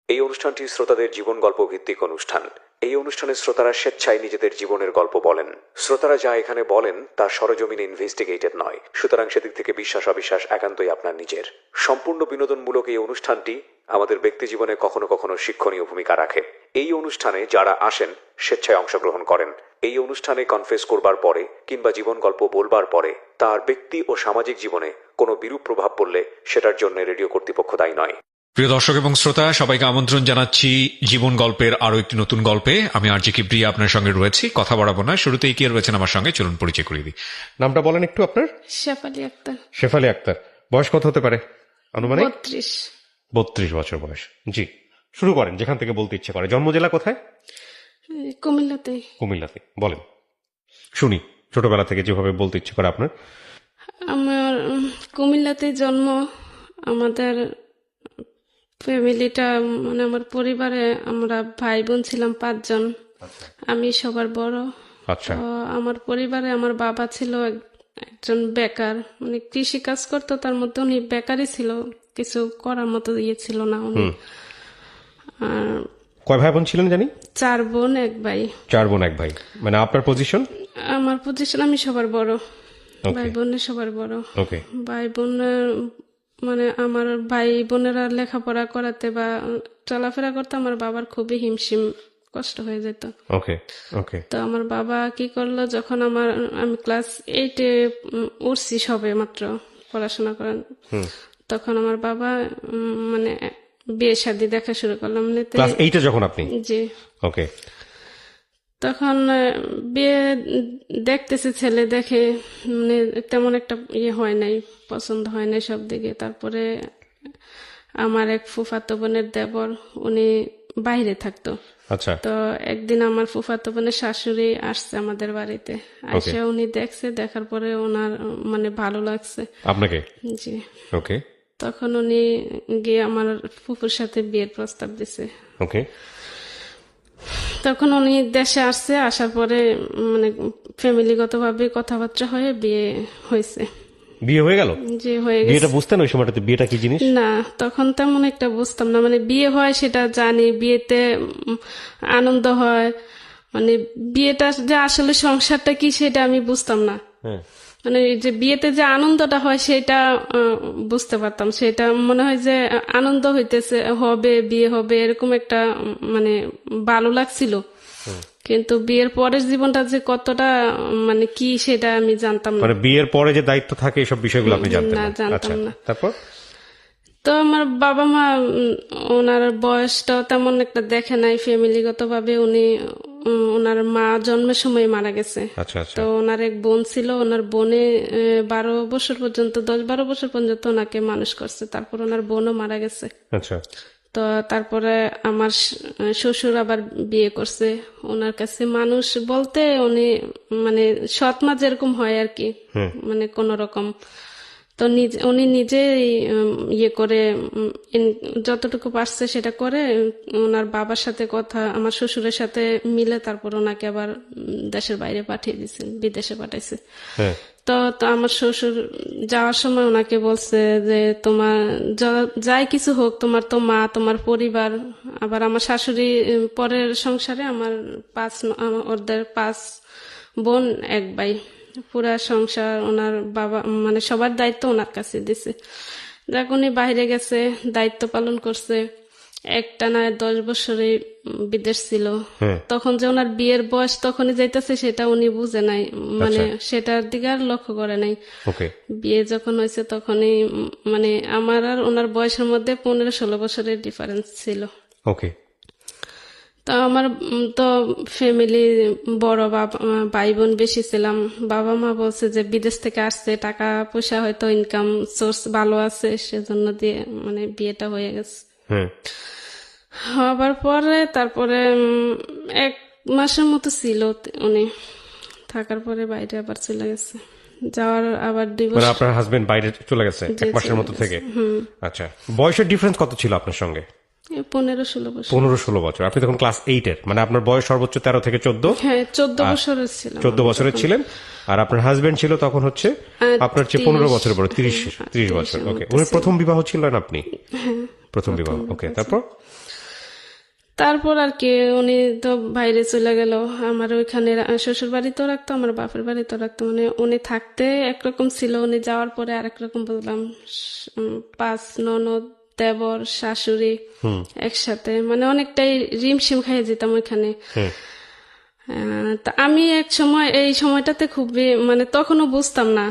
এই অনুষ্ঠানটি শ্রোতাদের জীবন গল্প ভিত্তিক অনুষ্ঠান। এই অনুষ্ঠানে শ্রোতারা স্বেচ্ছায় নিজেদের জীবনের গল্প বলেন। শ্রোতারা যা এখানে বলেন তা সরজমিনে ইনভেস্টিগেটেড নয়, সুতরাং সেদিক থেকে বিশ্বাস অবিশ্বাস একান্তই আপনার নিজের। সম্পূর্ণ বিনোদনমূলক এই অনুষ্ঠানটি আমাদের ব্যক্তি জীবনে কখনো কখনো শিক্ষণীয় ভূমিকা রাখে। এই অনুষ্ঠানে যারা আসেন স্বেচ্ছায় অংশগ্রহণ করেন। এই অনুষ্ঠানে কনফেস করবার পরে কিংবা জীবন গল্প বলবার পরে তার ব্যক্তি ও সামাজিক জীবনে কোনো বিরূপ প্রভাব পড়লে সেটার জন্য রেডিও কর্তৃপক্ষ দায়ী নয়। প্রিয় দর্শক এবং শ্রোতা, সবাইকে আমন্ত্রণ জানাচ্ছি জীবন গল্পের আরো একটি নতুন গল্পে। আমি আরজি কিবরিয়া আপনার সঙ্গে রয়েছি। কথা বাড়াবো না, শুরুতেই কে রয়েছেন আমার সঙ্গে, চলুন পরিচয় করিয়ে দিই। নামটা বলেন একটু আপনার। শেফালি আক্তার। শেফালি আক্তার। বয়স কত হতে পারে আনুমানিক? 32। 32 বছর বয়স। জি, শুরু করেন যেখান থেকে বলতে ইচ্ছে করে। জন্ম জেলা কোথায়? কুমিল্লাতে। কুমিল্লাতে। বলেন শুনি, ছোটবেলা থেকে যেভাবে বলতে ইচ্ছে করে আপনার। আমার কুমিল্লাতে জন্ম। আমাদের ফ্যামিলিটা মানে আমার পরিবারে আমরা ভাই বোন ছিলাম 5 জন। আমি সবার বড়। আচ্ছা। তো আমার পরিবারে আমার বাবা ছিল একজন বেকার, মানে কৃষি কাজ করতো, তার মধ্যে উনি বেকারই ছিল, কিছু করার মতো ইয়ে ছিল না উনি। আর কয় ভাই বোন ছিলেন জানি? 4 বোন 1 ভাই। 4 বোন 1 ভাই। মানে আপনার পজিশন? আমার পজিশন আমি সবার বড়, ভাই বোনের সবার বড়। ওকে। ভাই বোনের মানে আমার ভাই বোনেরা লেখাপড়া করাতে বা চলাফেরা করতে আমার বাবার খুবই হিমশিম কষ্ট হয়ে যেত। ওকে ওকে। তো আমার বাবা কি করলো, যখন আমি ক্লাস 8-এ উঠছি সবে মাত্র পড়াশোনা করেন, তখন আমার বাবা মানে বিয়ে শাদী দেখা শুরু করলাম। ক্লাস 8-এ যখন আপনি? জি। ওকে। তখন বিয়ে দেখতেছে, ছেলে দেখে মানে তেমন একটা ইয়ে হয় নাই, পছন্দ হয় নাই সব দিকে। তারপরে আমার এক ফুফাতো বোনের দেবর, উনি বাইরে থাকতো। আচ্ছা। তো একদিন আমার ফুফাতো বোনের শাশুড়ি আসছে আমাদের বাড়িতে, আসে উনি দেখছে, দেখার পরে ওনার মানে ভালো লাগছে আপনাকে? জি। ওকে। তখন উনি গিয়ে আমার ফুফুর সাথে বিয়ের প্রস্তাব দিছে। ওকে। তখন উনি দেশে আসছে, আসার পরে মানে ফ্যামিলিগতভাবে কথাবার্তা হয়ে বিয়ে হয়েছে। বিয়ে হয়ে গেল? যে হয়ে গেছে। বিয়েটা বুঝতেন ওই সময়টাতে বিয়েটা কি জিনিস? না, তখন তেমন একটা বুঝতাম না। মানে বিয়ে হয় সেটা জানি, বিয়েতে আনন্দ হয়, মানে বিয়েটা যে আসলে সংসারটা কি সেটা আমি বুঝতাম না। মানে যে বিয়েতে যে আনন্দটা হয় সেটা বুঝতে পারতাম, সেটা মনে হয় যে আনন্দ হইতেছে, হবে বিয়ে হবে, এরকম একটা মানে ভালো লাগছিল। কিন্তু বিয়ের পরের জীবনটা যে কতটা মানে কি সেটা আমি জানতাম না। মানে বিয়ের পরে যে দায়িত্ব থাকে এসব বিষয়গুলো আপনি জানতেন না, না? জানতাম না। তারপর? তো আমার বাবা মা ওনার বয়সটাও তেমন একটা দেখে নাই, ফ্যামিলিগত ভাবে উনি ওনার মা জন্মের সময় মারা গেছে। আচ্ছা আচ্ছা। তো ওনার এক বোন ছিল, ওনার বোনে 12 বছর পর্যন্ত, 10-12 বছর পর্যন্ত ওনাকে মানুষ করছে। তারপর ওনার বোনও মারা গেছে। আচ্ছা। তো তারপরে আমার শ্বশুর আবার বিয়ে করছে। ওনার কাছে মানুষ বলতে উনি মানে সৎ মা যেরকম হয় আর কি, মানে কোন রকম। তো উনি নিজে ইয়ে করে যতটুকু পারছে সেটা করে ওনার বাবার সাথে কথা, আমার শ্বশুরের সাথে মিলে তারপর ওনাকে আবার দেশের বাইরে পাঠিয়ে দিয়েছে, বিদেশে পাঠাইছে। তো আমার শ্বশুর যাওয়ার সময় ওনাকে বলছে যে তোমার যাই কিছু হোক, তোমার তো মা, তোমার পরিবার। আবার আমার শাশুড়ি পরের সংসারে আমার ওদের 5 বোন 1 ভাই, পুরা সংসার ওনার বাবা মানে সবার দায়িত্ব ওনার কাছে দিছে। যাক, উনি বাইরে গেছে, দায়িত্ব পালন করছে, একটানা 10 বছরে বিদেশ ছিল। তখন যে ওনার বিয়ের বয়স তখনই যাইতেছে সেটা উনি বুঝে নাই, মানে সেটার দিকে আর লক্ষ্য করে নাই। বিয়ে যখন হয়েছে তখনই মানে আমার আর ওনার বয়সের মধ্যে 15-16 বছরের ডিফারেন্স ছিল। ওকে। তো আমার তো ফ্যামিলি বড়, ভাই বোন বেশি ছিলাম। বাবা মা বলছে যে বিদেশ থেকে আসছে, টাকা পয়সা হয়তো ইনকাম সোর্স ভালো আছে, সেজন্য দিয়ে মানে বিয়েটা হয়ে গেছে। হবার পরে তারপরে 1 মাসের মতো ছিল উনি, থাকার পরে বাইরে আবার চলে গেছে। যাওয়ার আবার 2 বছর। আপনার হাজবেন্ড বাইরে চলে গেছে 1 মাসের মতো থেকে? আচ্ছা। বয়সের ডিফারেন্স কত ছিল আপনার সঙ্গে? 15-16 বছর। 15-16 বছর। আপনি তখন ক্লাস 8-এর, মানে আপনার বয়স সর্বোচ্চ 13 থেকে 14? হ্যাঁ, 14 বছরের ছিল। 14 বছরের ছিলেন। আর আপনার হাজবেন্ড ছিল তখন হচ্ছে আপনার চেয়ে 15 বছর বড়, 30 বছর। ওকে। উনি প্রথম বিবাহ ছিলেন আপনি? প্রথম বিবাহ। ওকে। তারপর? তারপর আর কি উনি তো বাইরে চলে গেল। আমার ওইখানে শ্বশুর বাড়িতেও রাখতো, আমার বাপের বাড়িতেও রাখতো। মানে উনি থাকতে একরকম ছিল, উনি যাওয়ার পরে আরেক রকম বললাম। 5 ননদ, দেবর, শাশুড়ি একসাথে, মানে অনেকটাই রিমশিম খাইয়ে যেতাম ওইখানে। তা আমি এক সময় এই সময়টাতে খুবই মানে তখনও বুঝতাম না,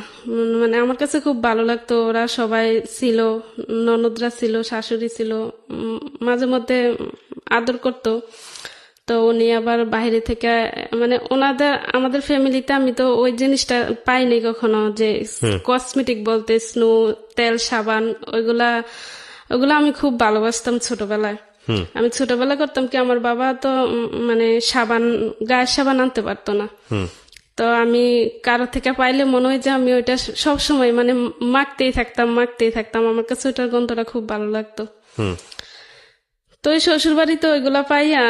মানে আমার কাছে খুব ভালো লাগতো। ওরা সবাই ছিল, ননদরা ছিল, শাশুড়ি ছিল, মাঝে মধ্যে আদর করতো। তো উনি আবার বাইরে থেকে মানে আমাদের ফ্যামিলিতে আমি তো ওই জিনিসটা পাইনি কখনো, যে কসমেটিক বলতে স্নো, তেল, সাবান, ওইগুলা আমি খুব ভালোবাসতাম ছোটবেলায়। আমি ছোটবেলায় করতাম কি, আমার বাবা তো মানে গায়ের সাবান আনতে পারতো না। তো আমি কারো থেকে পাইলে মনে হয় যে আমি ওইটা সব সময় মানে মাখতেই থাকতাম। আমার কাছে ওইটার গন্ধটা খুব ভালো লাগতো। তো ওই শ্বশুর বাড়িতে ওইগুলা পাইয়া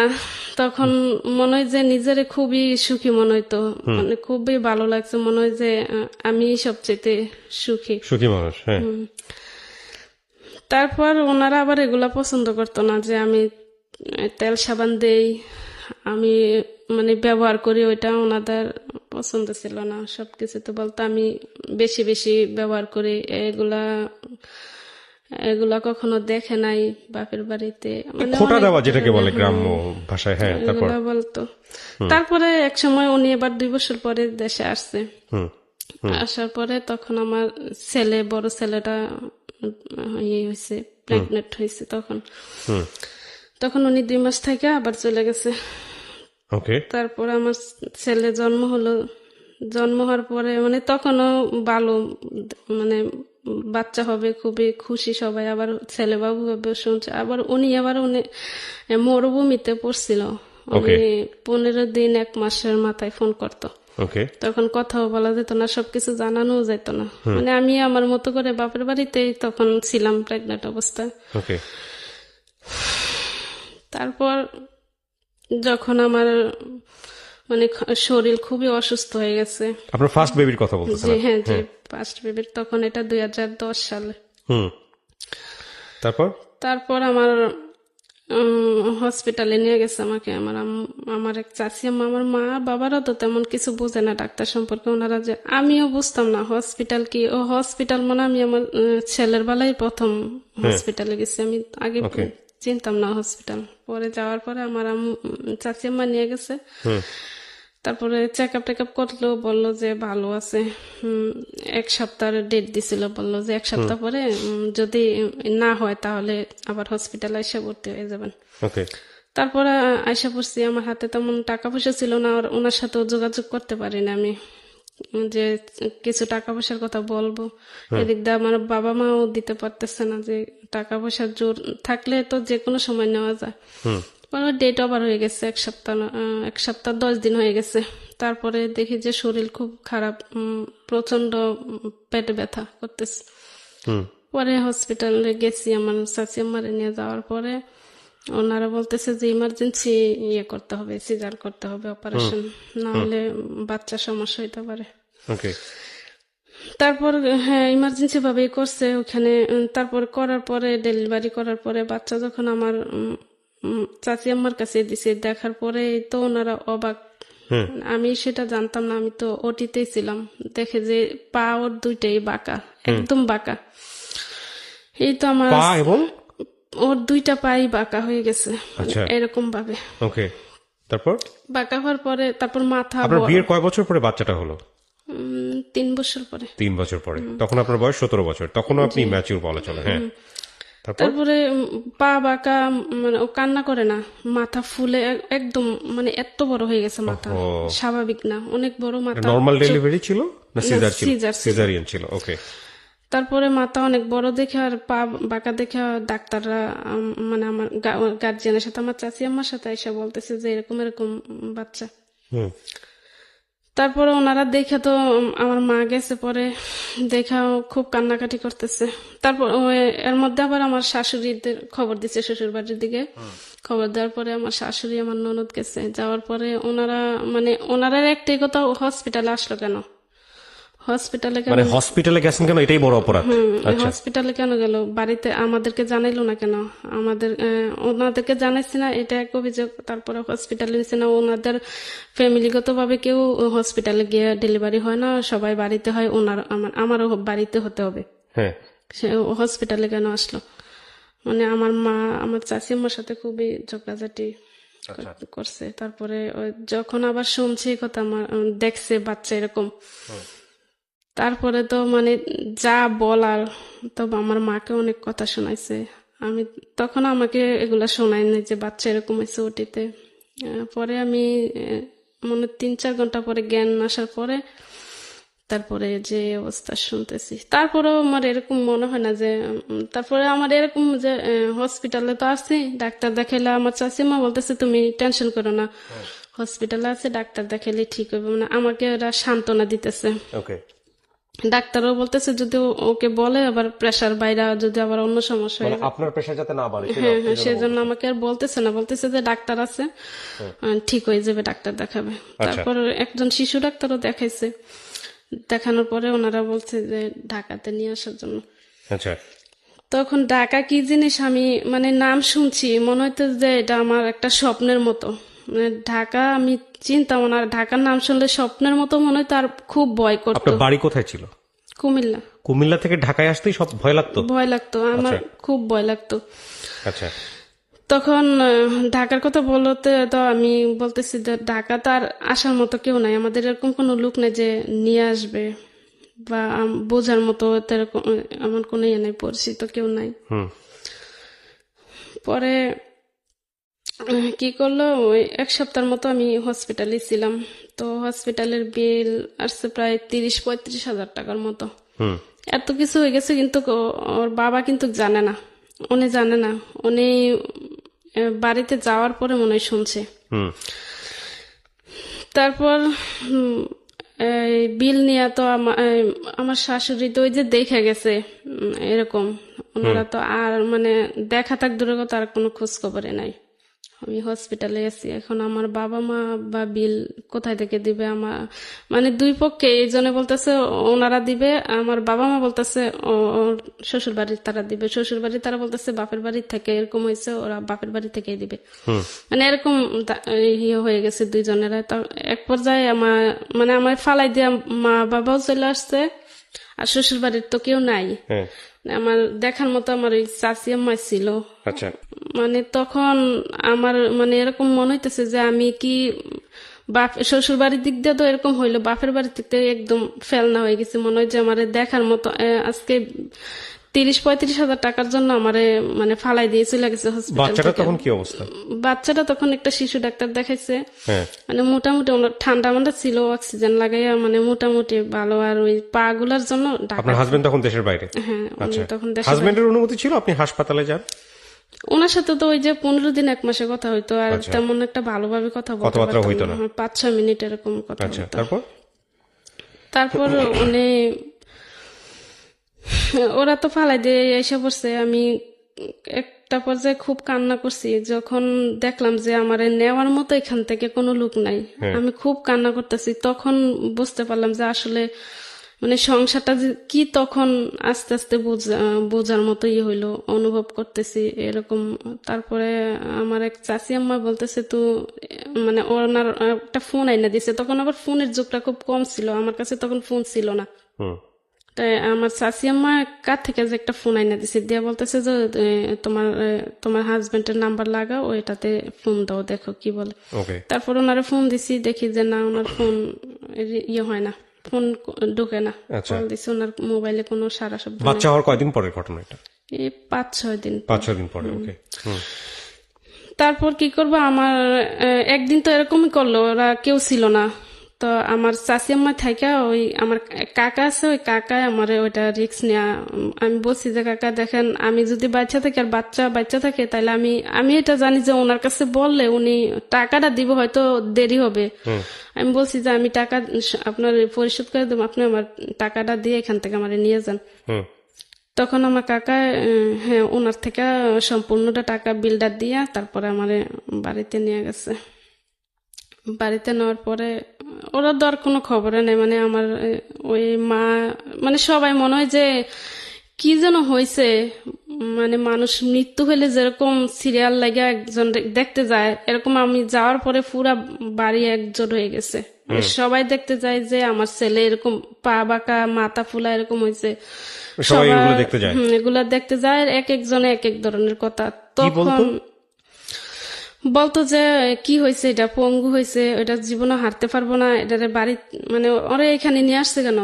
তখন মনে হয় যে নিজেরে খুবই সুখী মনে হইতো, মানে খুবই ভালো লাগছে, মনে হয় যে আমি সবচেয়ে সুখী মানুষ। হ্যাঁ। তারপর ওনারা আবার এগুলা পছন্দ করতো না যে আমি তেল সাবান দেই, আমি মানে ব্যবহার করি, ওইটা ওনাদের পছন্দ ছিল না। সবকিছু তো বলতো আমি বেশি বেশি ব্যবহার করি, এগুলা কখনো দেখে নাই বাপের বাড়িতে, মানে খোঁটা দেওয়া যেটাকে বলে গ্রাম্য ভাষায়। হ্যাঁ, তারপর এগুলা বলতো। তারপরে এক সময় উনি এবার 2 বছর পরে দেশে আসছে। আসার পরে তখন আমার বড় ছেলেটা হয়েছে, প্রেগনেন্ট হয়েছে। তখন উনি 2 মাস থেকে আবার চলে গেছে। তারপর আমার ছেলে জন্ম হওয়ার পরে মানে তখনও ভালো, মানে বাচ্চা হবে, খুবই খুশি সবাই, আবার ছেলে বাবু হবে শুনছে। আবার উনি মরুভূমিতে পড়ছিল, উনি 15 দিন 1 মাসের মাথায় ফোন করতো। তখন কথাও বলা যেত না, সবকিছু জানানো যেত না। মানে আমি আমার মতো করে বাপের বাড়িতেই তখন ছিলাম প্রেগনেন্ট অবস্থায়। তারপর যখন আমার মানে শরীর খুবই অসুস্থ হয়ে গেছে। আপনার ফার্স্ট বেবির কথা বলতেছেন? হ্যাঁ, যে ফার্স্ট বেবির, তখন এটা 2010 সালে। তারপর আমার হসপিটালে নিয়ে গেছে আমাকে আমার এক চাচি আম্মা। আমার মা বাবারও তো তেমন কিছু বোঝে না ডাক্তার সম্পর্কে, ওনারা যে আমিও বুঝতাম না হসপিটাল কি। হসপিটাল মানে আমি আমার ছেলের বেলায় প্রথম হসপিটালে গেছি, আমি আগে চিনতাম না হসপিটাল। পরে যাওয়ার পরে আমার চাচি আম্মা নিয়ে গেছে। তারপরে চেক আপ করলো, বললো যে ভালো আছে। 1 সপ্তাহের ডেট দিছিল, বললো যে 1 সপ্তাহ পরে যদি না হয় তাহলে আবার হসপিটালে এসে ভর্তি হয়ে যাবেন। তারপরে আয়সা পড়ছি। আমার হাতে তেমন টাকা পয়সা ছিল না, আর ওনার সাথেও যোগাযোগ করতে পারিনি আমি, যে কিছু টাকা পয়সার কথা বলবো। এদিক দিয়ে আমার বাবা মাও দিতে পারতেছে না, যে টাকা পয়সার জোর থাকলে তো যে কোনো সময় নেওয়া যায়। ডেট ওভার হয়ে গেছে, 1 সপ্তাহ 10 দিন হয়ে গেছে। তারপরে দেখি যে শরীর খুব খারাপ, প্রচন্ড পেটে ব্যথা করতেছে। পরে হসপিটালে গেছি, আমার চাচি আম্মারে নিয়ে যাওয়ার পরে ওনারা বলতেছে যে ইমার্জেন্সি করতে হবে, সিজার করতে হবে, অপারেশন, না হলে বাচ্চা সমস্যা হইতে পারে। তারপর হ্যাঁ, ইমার্জেন্সি ভাবেই করছে ওখানে। তারপর করার পরে ডেলিভারি করার পরে বাচ্চা যখন আমার চাচি আম্মার কাছে দিছে, দেখার পরে তো ওনারা অবাক। আমি সেটা জানতাম না, আমি তো ওটিতেই ছিলাম। দেখে যে পা ওর 2টাই বাঁকা, একদম বাঁকা। এই তো আমার ওর 2টা পাই বাঁকা হয়ে গেছে এরকম ভাবে। তারপর বাঁকা হওয়ার পরে তারপর মাথা। আপনার বিয়ের কয় বছর পরে বাচ্চাটা হলো? 3 বছর পরে। 3 বছর পরে। তখন আপনার বয়স 17 বছর, তখনও আপনি ম্যাচিউর বলা চলে। হ্যাঁ। তারপরে পা বাঁকা, মানে ও কান্না করে না, মাথা ফুলে একদম মানে এত বড় হয়ে গেছে মাথা, স্বাভাবিক না, অনেক বড় মাথা। নরমাল ডেলিভারি ছিল না সিজারিয়ান ছিল? তারপরে মাথা অনেক বড় দেখে আর পা বাঁকা দেখে ডাক্তাররা, মানে আমার গার্জিয়ানের সাথে আমার চাচি আম্মার সাথে এসে বলতেছে যে এরকম এরকম বাচ্চা। তারপরে ওনারা দেখে তো আমার মা গেছে, পরে দেখাও খুব কান্নাকাটি করতেছে। তারপর এর মধ্যে আবার আমার শাশুড়িদের খবর দিচ্ছে, শ্বশুর বাড়ির দিকে খবর দেওয়ার পরে আমার শাশুড়ি আমার ননদ গেছে। যাওয়ার পরে ওনারা একটাই কথা, হসপিটালে আসলো কেন? হসপিটালে কেন মানে হসপিটালে গেছেন কেন, এটাই বড় অপরাধ। আচ্ছা, হসপিটালে কেন গেল, বাড়িতে আমাদেরকে জানাইলো না কেন, ওনাদেরকে জানাইছি না, এটা এক অভিযোগ। তারপরে হসপিটালে নিচ্ছে না, ওনাদের ফ্যামিলিগত ভাবে কেউ হসপিটালে গিয়ে ডেলিভারি হয় না, সবাই বাড়িতে হয়, আমারও বাড়িতে হতে হবে। হ্যাঁ, সে হসপিটালে কেন আসলো, মানে আমার মা আমার চাচি আমার সাথে খুবই ঝগড়াঝাটি করছে। তারপরে যখন আবার শুনছি এই কথা, আমার দেখছে বাচ্চা এরকম, তারপরে তো মানে যা বলার, তো আমার মাকে অনেক কথা শোনাইছে। আমি তখন আমাকে এগুলা শোনাই নাই যে বাচ্চা এরকম হয়েছে ওটিতে। পরে আমি মনে 3-4 ঘন্টা পরে জ্ঞান আসার পরে তারপরে যে অবস্থা শুনতেছি, তারপরেও আমার এরকম মনে হয় না যে তারপরে আমার এরকম যে হসপিটালে তো আসছি, ডাক্তার দেখাইলে আমার চাচিমা বলতেছে তুমি টেনশন করো না, হসপিটালে আছে ডাক্তার দেখাইলে ঠিক হবে, মানে আমাকে ওরা সান্ত্বনা দিতেছে। ওকে। ডাক্তারও বলতেছে যদি ওকে বলে আবার প্রেসার বাইরা যদি আবার অন্য সমস্যা হয়, মানে আপনার প্রেশার যাতে না বাড়ে। হ্যাঁ হ্যাঁ, সেজন্য আমাকে আর বলতেছে না, বলতেছে যে ডাক্তার আছে, ঠিক হয়ে যাবে, ডাক্তার দেখাবে। তারপর একজন শিশু ডাক্তারও দেখাইছে, দেখানোর পরে ওনারা বলছে যে ঢাকাতে নিয়ে আসার জন্য। আচ্ছা, তখন ঢাকা কি জিনিস আমি মানে নাম শুনছি, মনে হইতো যে এটা আমার একটা স্বপ্নের মতো, মানে ঢাকা আমি চিন্তাম না, ঢাকার নাম শুনলে স্বপ্নের মতো মনে হইতো, আর খুব ভয় করতো। আপনার বাড়ি কোথায় ছিল? কুমিল্লা। কুমিল্লা থেকে ঢাকায় আসতেই সব ভয় লাগতো? ভয় লাগতো আমার, খুব ভয় লাগতো। আচ্ছা, তখন ঢাকার কথা বলতে তো আমি বলতেছি যে ঢাকা তো আর আসার মতো কেউ নাই, আমাদের এরকম কোনো লোক নেই যে নিয়ে আসবে বা বোঝার মতো, এরকম এমন কোনো ইয়ে নেই, পরিচিত কেউ নাই। পরে কি করলো, ওই 1 সপ্তাহের মতো আমি হসপিটালে ছিলাম। তো হসপিটালের বিল আসছে প্রায় 30-35 হাজার টাকার মতো। এত কিছু হয়ে গেছে, কিন্তু ওর বাবা কিন্তু জানে না, উনি জানে না, উনি বাড়িতে যাওয়ার পরে মনে হয় শুনছে। তারপর এই বিল নিয়ে তো আমার শাশুড়ি তো ওই যে দেখে গেছে এরকম, ওনারা তো আর মানে দেখা থাক দূরের কথা, আর কোনো খোঁজ খবরে নাই। আমি হসপিটালে আছি, এখন আমার বাবা মা বা বিল কোথায় থেকে দিবে, আমার মানে দুই পক্ষে, এই জন্য বলতেছে ওনারা দিবে, আমার বাবা মা বলতেছে শ্বশুর বাড়ির তারা দিবে, শ্বশুর বাড়ির তারা বলতেছে বাপের বাড়ির থেকে, এরকম হয়েছে, ওরা বাপের বাড়ি থেকেই দিবে, মানে এরকম ইয়ে হয়ে গেছে দুইজনেরা। তো এক পর্যায়ে আমার ফালাই দিয়ে মা বাবাও চলে আসছে, আর শ্বশুর বাড়ির তো কেউ নাই, আমার দেখার মতো আমার ওই চাচি আম্মা ছিল। আচ্ছা, মানে তখন আমার মানে এরকম মনে হইতেছে যে আমি কি বাপ শ্বশুর বাড়ির দিক দিয়ে তো এরকম হইলো, বাপের বাড়ির দিক দিয়ে একদম ফেলনা হয়ে গেছে, মনে হয় যে আমার দেখার মতো আজকে 30-35 হাজার টাকার জন্য আমারে মানে ফালাই দিয়ে চলে গেছে হসপিটাল। বাচ্চাটা তখন কি অবস্থা? বাচ্চাটা তখন একটা শিশু ডাক্তার দেখাইছে, মানে মোটামুটি ওনার ঠান্ডা মান্ডা ছিল, অক্সিজেন লাগাইয়া মানে মোটামুটি ভালো। আর ওই পা গুলার জন্য আপনার হাজবেন্ড তখন দেশের বাইরে? হ্যাঁ, উনি তখন দেশে। হাজবেন্ডের অনুমতি ছিল আপনি হাসপাতালে যান? ওনার সাথে তো ওই যে 15 দিন 1 মাসে কথা হইতো, আর তেমন একটা ভালোভাবে কথা বলতে পারতাম না, 5-6 মিনিট এরকম কথা হইতো। তারপর উনি ওরা তো ফালাই দিয়ে এসে পড়ছে। আমি একটা পর্যায়ে খুব কান্না করছি, যখন দেখলাম যে আমার নেওয়ার মতো এখান থেকে কোনো লোক নাই, আমি খুব কান্না করতেছি। তখন বুঝতে পারলাম যে আসলে মানে সংসারটা কি, তখন আস্তে আস্তে বোঝার মতো হইলো, অনুভব করতেছি এরকম। তারপরে আমার এক চাচি আম্মা বলতেছে তো মানে ওনার একটা ফোন আইনা দিছে, তখন আবার ফোনের যুগটা খুব কম ছিল, আমার কাছে তখন ফোন ছিল না। তাই আমার চাচি আম্মা কার থেকে যে একটা ফোন আইনা দিছে, দিয়া বলতেছে যে তোমার হাজবেন্ডের নাম্বার লাগাও, ওইটাতে ফোন দাও, দেখো কি বলে। তারপর ওনারে ফোন দিছি, দেখি যে না, ওনার ফোন হয় না, ফোন ঢোকে না। কল দিছি, ওনার মোবাইলে কোনো সারা শব্দ। বাচ্চা হওয়ার কয়দিন পরের ঘটনা এটা? এই 5-6 দিন। 5-6 দিন পরে। তারপর কি করবো, আমার একদিন তো এরকমই করলো, ওরা কেউ ছিল না। তো আমার চাচি আম্মা থাইকা ওই আমার কাকা আছে, ওই কাকায় আমার ওইটা রিস্ক নেওয়া। আমি বলছি যে কাকা দেখেন, আমি যদি বাচ্চা থাকি আর বাচ্চা থাকে, তাহলে আমি এটা জানি যে ওনার কাছে বললে উনি টাকাটা দিব, হয়তো দেরি হবে। আমি বলছি যে আমি টাকা আপনার পরিশোধ করে দেবো, আপনি আমার টাকাটা দিয়ে এখান থেকে আমার নিয়ে যান। তখন আমার কাকা হ্যাঁ ওনার থেকে সম্পূর্ণটা টাকা বিলটা দিয়া তারপরে আমার বাড়িতে নিয়ে গেছে। বাড়িতে নেওয়ার পরে ওরা তো আর কোনো খবরে নেই, মানে আমার ওই মা, মানে সবাই মনে হয় যে কি যেন হয়েছে, মানে মানুষ মৃত্যু হলে যেরকম সিরিয়াল লাগে একজন দেখতে যায়, এরকম আমি যাওয়ার পরে পুরা বাড়ি একজোট হয়ে গেছে। মানে সবাই দেখতে যায় যে আমার ছেলে এরকম পা বাঁকা, মাথা ফুলা এরকম হয়েছে। সবাই এগুলো দেখতে যায়? এগুলা দেখতে যায়, এক একজনে এক এক ধরনের কথা। কি বলতো? তখন বলতো যে কি হয়েছে, এটা পঙ্গু হয়েছে, এটা জীবনে হারতে পারবো না, এটা বাড়ি মানে ওরা এখানে নিয়ে আসছে কেন,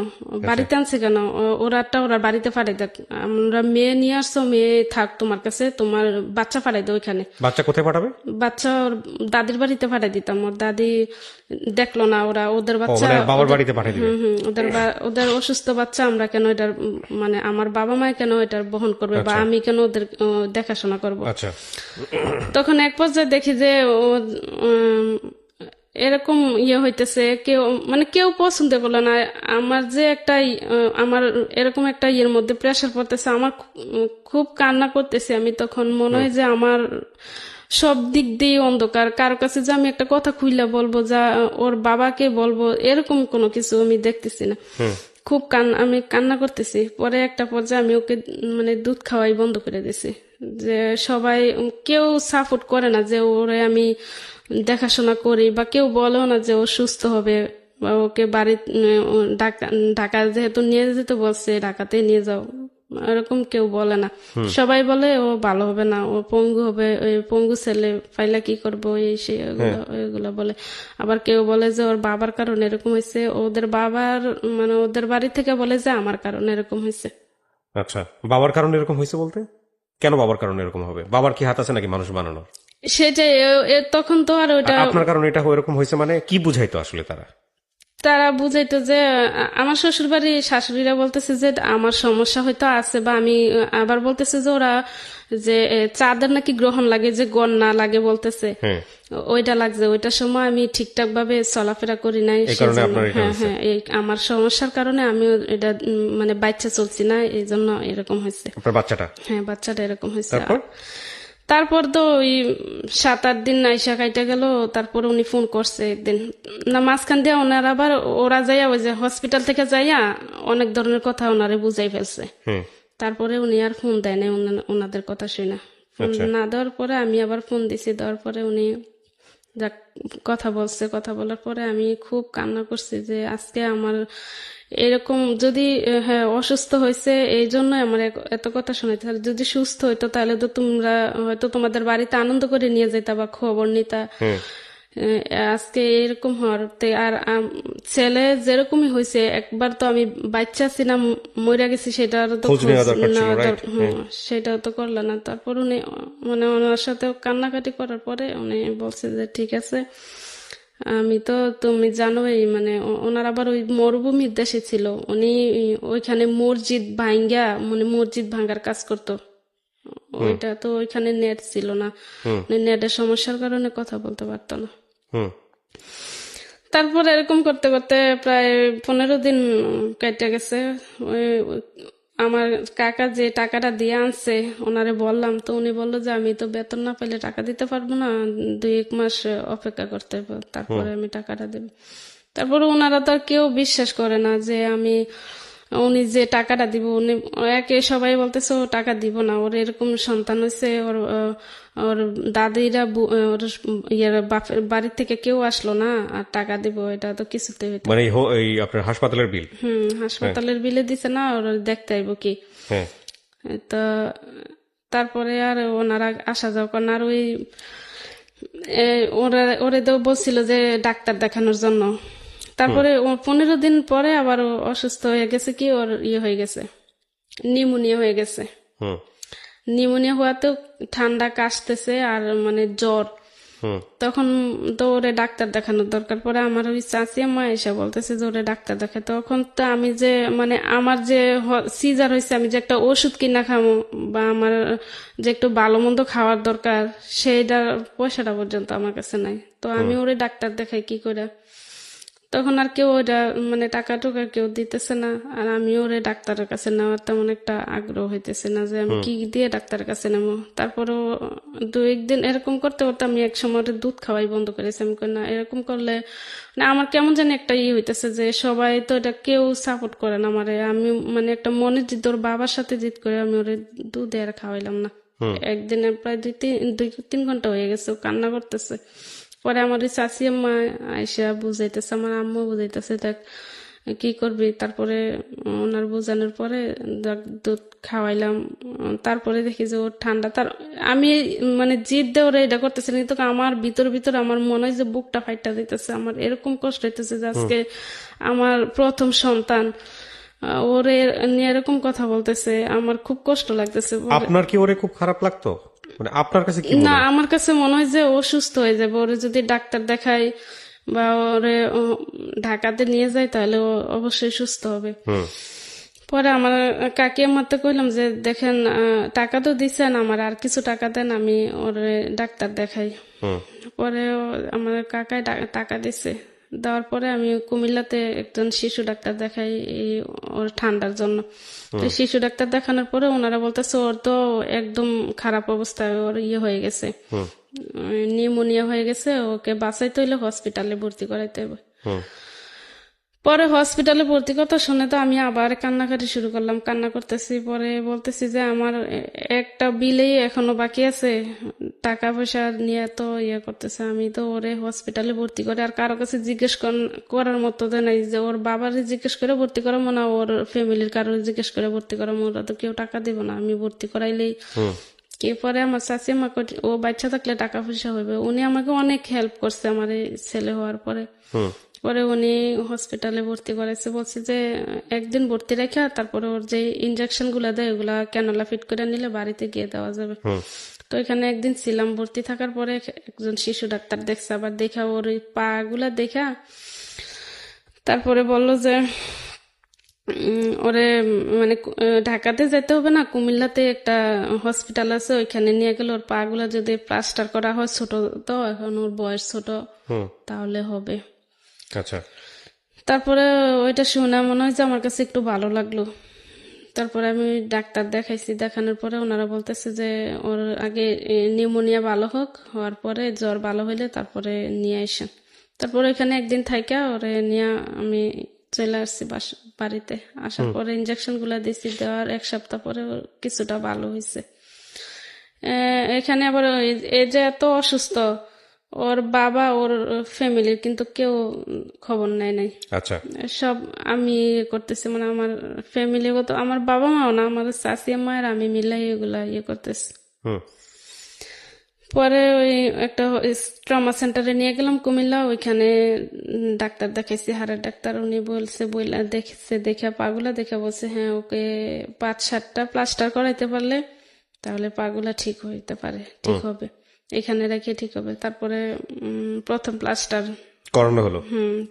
বাড়িতে আনছে কেন, ওরা বাড়িতে ফাড়াই দেখ, আমরা মেয়ে নিয়ে আসছো, মেয়ে থাক তোমার কাছে, তোমার বাচ্চা ফাড়াই দাও ওইখানে। বাচ্চা কোথায় পাঠাবে? বাচ্চা ওর দাদির বাড়িতে ফাড়াই দিতাম, ওর দাদি দেখলো না, ওরা ওদের বাচ্চা বাবার বাড়িতে পাঠিয়ে দিবে? ওদের অসুস্থ বাচ্চা আমরা কেন এটার, মানে আমার বাবা মা কেন এটার বহন করবে, বা আমি কেন ওদের দেখাশোনা করবো। আচ্ছা, তখন এক পর্যায়ে দেখি যে এরকম হইতেছে, কেউ পছন্দ করলো না। আমার যে একটা আমার এরকম একটা মধ্যে প্রেশার পড়তেছে, আমার খুব কান্না করতেছে। আমি তখন মনে হয় যে আমার সব দিক দিয়ে অন্ধকার, কারো কাছে যে আমি একটা কথা খুইলা বলবো, যা ওর বাবাকে বলবো, এরকম কোনো কিছু আমি দেখতেছি না। খুব আমি কান্না করতেছি। পরে একটা পর্যায়ে আমি ওকে মানে দুধ খাওয়াই বন্ধ করে দিছি, যে সবাই কেউ সাপোর্ট করে না যে ওরে আমি দেখাশোনা করি, বা কেউ বলেও না যে ও সুস্থ হবে, বা ওকে বাড়ি ঢাকা যেহেতু নিয়ে যেতে বলছে, ঢাকাতে নিয়ে যাও, এরকম কেউ বলে না। সবাই বলে ও ভালো হবে না, ও পঙ্গু হবে, ওই পঙ্গু ছেলে পাইলা কি করবো, এই সে এগুলো বলে। আবার কেউ বলে যে ওর বাবার কারণে এরকম হয়েছে, ওদের বাবার মানে ওদের বাড়ি থেকে বলে যে আমার কারণে এরকম হয়েছে। আচ্ছা, বাবার কারণে এরকম হয়েছে বলতে কেন বাবার কারণে এরকম হবে? বাবার কি হাত আছে নাকি মানুষ বানানোর? সেটাই, তখন তো আর ওইটা আপনার কারণে এটা এরকম হয়েছে মানে কি বুঝাইতো আসলে তারা বুঝাইতো যে আমার শ্বশুর বাড়ি শাশুড়িরা বলতেছে যে আমার সমস্যা হয়তো আছে, বা আমি আবার বলতেছে যে ওরা যে চাঁদের নাকি গ্রহণ লাগে, যে গন্না লাগে বলতেছে, ওইটা লাগছে, ওইটার সময় আমি ঠিকঠাক ভাবে চলাফেরা করি নাই, হ্যাঁ এই আমার সমস্যার কারণে আমি এটা মানে বাচ্চা চলছি না, এই জন্য এরকম হয়েছে। বাচ্চাটা এরকম হয়েছে। তারপর তো ওই 7-8 দিন আইসা কাইটা গেল। তারপর উনি ফোন করছে একদিন, না মাঝখান দিয়ে ওনার আবার ওরা যাইয়া ওই যে হসপিটাল থেকে যাইয়া অনেক ধরনের কথা ওনারে বুঝাই ফেলছে। তারপরে উনি আর ফোন দেয় নাই ওনাদের কথা শুনে। ফোন না দেওয়ার পরে আমি আবার ফোন দিছি, দেওয়ার পরে উনি যাক কথা বলছে। কথা বলার পরে আমি খুব কান্না করছি যে আজকে আমার এরকম যদি অসুস্থ হয়েছে এই জন্য আমার এত কথা শোনাইতে, যদি সুস্থ হইতো তাহলে তো তোমরা হয়তো তোমাদের বাড়িতে আনন্দ করে নিয়ে যেতা বা খবর নিতা। আজকে এরকম হওয়াতে আর ছেলে যেরকমই হয়েছে, একবার তো আমি বাচ্চা ছিলাম, মরে গেছি, সেটাও তো করলো না। তারপর উনি মানে ওনার সাথে কান্নাকাটি করার পরে উনি বলছে যে ঠিক আছে, আমি তো তুমি জানোই, মানে ওনার আবার ওই মরুভূমির দেশে ছিল, উনি ওইখানে মসজিদ ভাঙ্গার কাজ করতো। ওইটা তো ওইখানে নেট ছিল না, নেটের সমস্যার কারণে কথা বলতে পারতো না। তারপর এরকম করতে করতে প্রায় 15 দিন কেটে গেছে। আমার কাকা যে টাকাটা দিয়ে আনছে ওনারে বললাম, তো উনি বললো যে আমি তো বেতন না পেলে টাকা দিতে পারবো না, 2-1 মাস অপেক্ষা করতে হবে, তারপরে আমি টাকাটা দেব। তারপরে ওনারা তো আর কেউ বিশ্বাস করে না যে উনি যে টাকাটা দিব, উনি একে সবাই বলতেছে ও টাকা দিব না, ওর এরকম সন্তান হয়েছে, ওর দাদিরা ওর বাপের বাড়ি থেকে কেউ আসলো না আর টাকা দিব, এটা তো কিছুতে হইতো মানে আপনার হাসপাতালের বিল, হাসপাতালের বিলে দিছে না, ওর দেখতে আইব কি। তো তারপরে আর ওনারা আসা যাওয়া করেন। আর ওই ওরে তো বলছিল যে ডাক্তার দেখানোর জন্য। তারপরে 15 দিন পরে আবার অসুস্থ হয়ে গেছে, কি ওর হয়ে গেছে, নিউমোনিয়া হয়ে গেছে। নিউমোনিয়া হওয়াতেও ঠান্ডা কাশতেছে আর মানে জ্বর। তখন তো ওরে ডাক্তার দেখানোর দরকার। পরে আমার ওই চাচি মা এসে বলতেছে যে ওরে ডাক্তার দেখে। তখন তো আমি যে মানে আমার যে সিজার হয়েছে, আমি যে একটা ওষুধ কিনা খাবো বা আমার যে একটু ভালো মন্দ খাওয়ার দরকার, সেইটার পয়সাটা পর্যন্ত আমার কাছে নাই। তো আমি ওরে ডাক্তার দেখাই কি করে। তখন আর কেউ ওইটা মানে টাকা টুকা কেউ দিতেছে না, আর আমিও ওরে ডাক্তারের কাছে নেওয়ার তেমন একটা আগ্রহ হইতেছে না যে আমি কি দিয়ে ডাক্তারের কাছে নেবো। তারপরেও 2-1 দিন এরকম করতে করতে আমি এক সময় ওরে দুধ খাওয়াই বন্ধ করেছি। আমি কই না, এরকম করলে মানে আমার কেমন জানি একটা হইতেছে যে সবাই তো এটা কেউ সাপোর্ট করে না আমারে। আমি মানে একটা মনে জিদ, ওর বাবার সাথে জিদ করে আমি ওরে দুধ আর খাওয়াইলাম না। একদিনে প্রায় 2-3 ঘন্টা হয়ে গেছে, ও কান্না করতেছে। পরে আমার ওই চাচি আম্মা আইসা বুঝাইতেছে, আমার আম্মু বুঝাইতেছে দেখ কি করবি। তারপরে ওনার বোঝানোর পরে দুধ খাওয়াইলাম। তারপরে দেখি যে ওর ঠান্ডা, তার আমি মানে জিদ দিয়ে ওরা এটা করতেছে, কিন্তু আমার ভিতর আমার মনে হয় যে বুকটা ফাইটা দিতেছে। আমার এরকম কষ্ট হইতেছে যে আজকে আমার প্রথম সন্তান ওরে নিয়ে এরকম কথা বলতেছে, আমার খুব কষ্ট লাগতেছে। আপনার কি ওরে খুব খারাপ লাগতো? মানে আপনার কাছে কি মনে না, হয়? আমার কাছে মনে হয় যে ও সুস্থ হয়ে যাবে। ওরে যদি ডাক্তার দেখাই বা ওরে ঢাকাতে নিয়ে যায় তাহলে ও অবশ্যই সুস্থ হবে। পরে আমার কাকি আমারতে কইলাম যে দেখেন টাকা তো দিচ্ছেন, আমার আর কিছু টাকা দেন, আমি ওরে ডাক্তার দেখাই। পরে আমার কাকায় টাকা দিছে, দেওয়ার পরে আমি কুমিল্লাতে একজন শিশু ডাক্তার দেখাই ওর ঠান্ডার জন্য। তো শিশু ডাক্তার দেখানোর পরে ওনারা বলতেছে ওর তো একদম খারাপ অবস্থায়, ওর হয়ে গেছে, নিউমোনিয়া হয়ে গেছে, ওকে বাঁচাইতে হইলে হসপিটালে ভর্তি করাইতে হবে। পরে হসপিটালে ভর্তি কথা শুনে তো আমি আবার কান্নাকাটি শুরু করলাম, কান্না করতেছি। পরে বলতেছি যে আমার একটা বিলেই এখনো বাকি আছে, টাকা পয়সা নিয়ে তো করতেছে। আমি তো ওরে হসপিটালে ভর্তি করে আর কারো কাছে জিজ্ঞেস করার মতো তো নাই যে ওর বাবারে জিজ্ঞেস করে ভর্তি করাবো না ওর ফ্যামিলির কারো জিজ্ঞেস করে ভর্তি করাবো, ওরা তো কেউ টাকা দিব না, আমি ভর্তি করাইলেই কি। পরে আমার চাচি আমাকে ও বাচ্চা থাকলে টাকা পয়সা হইবে, উনি আমাকে অনেক হেল্প করছে আমার এই ছেলে হওয়ার পরে। পরে উনি হসপিটালে ভর্তি করেছে, বলছে যে একদিন ভর্তি রেখে তারপরে ওর যে ইনজেকশন গুলা দেয় ওগুলা ক্যানোলা ফিট করে নিলে বাড়িতে গিয়ে দেওয়া যাবে। তো এখানে একদিন ছিলাম, ভর্তি থাকার পরে একজন শিশু ডাক্তার দেখছে, আবার দেখা ওর ওই পা গুলা দেখা তারপরে বললো যে ওরে মানে ঢাকাতে যেতে হবে না, কুমিল্লাতে একটা হসপিটাল আছে, ওইখানে নিয়ে গেলে ওর পা গুলা যদি প্লাস্টার করা হয়, ছোট তো এখন ওর বয়স ছোট, তাহলে হবে। আচ্ছা, তারপরে ওইটা শুনে মনে হয় যে আমার কাছে একটু ভালো লাগলো। তারপরে আমি ডাক্তার দেখাইছি, দেখানোর পরে ওনারা বলতেছে যে ওর আগে নিউমোনিয়া ভালো হোক, হওয়ার পরে জ্বর ভালো হইলে তারপরে নিয়ে আসেন। তারপরে এখানে একদিন থাইকা ওরে নিয়ে আমি চলে আসছি বাড়িতে। আসার পরে ইনজেকশন গুলা দিছি, দেওয়ার 1 সপ্তাহ পরে ওর কিছুটা ভালো হয়েছে। এখানে আবার এই যে এত অসুস্থ, ওর বাবা ওর ফ্যামিলির কিন্তু কেউ খবর নেয় নাই। আচ্ছা, সব আমি করতেছি, মানে আমার ফ্যামিলিগত, আমার বাবা মাও না, আমার চাচি মায়ের আমি মিলাই এগুলা করতেছি। পরে ওই একটা ট্রমা সেন্টারে নিয়ে গেলাম কুমিল্লা, ওইখানে ডাক্তার দেখাইছি, হাড়ের ডাক্তার। উনি বলছে বইলা দেখছে, দেখে পাগুলা দেখে বলছে হ্যাঁ ওকে 5-7টা প্লাস্টার করাইতে পারলে তাহলে পাগুলা ঠিক হইতে পারে, ঠিক হবে, এখানে রেখে ঠিক হবে। তারপরে প্রথম প্লাস্টার করানো হলো।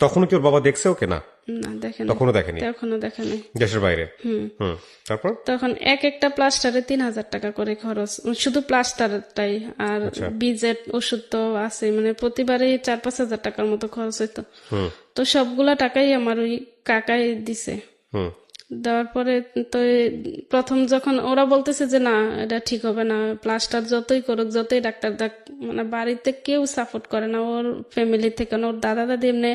তখনও কি ওর বাবা দেখছে ওকে? না, না দেখেন, তখনও দেখেনি, এখনো দেখে নাই, দেশের বাইরে। তারপর তখন একটা প্লাস্টারে 3000 টাকা করে খরচ, শুধু প্লাস্টারটাই। আর বিজেট ওষুধ তো আছে, মানে প্রতিবারে 4-5 হাজার টাকার মতো খরচ হইতো। তো সবগুলা টাকাই আমার ওই কাকাই দিছে। দেওয়ার পরে তো প্রথম যখন ওরা বলতেছে যে না এটা ঠিক হবে না, প্লাস্টার যতই করুক, যতই ডাক্তার দেখ, মানে বাড়িতে কেউ সাপোর্ট করে না, ওর ফ্যামিলি থেকে না, ওর দাদা দাদি এমনি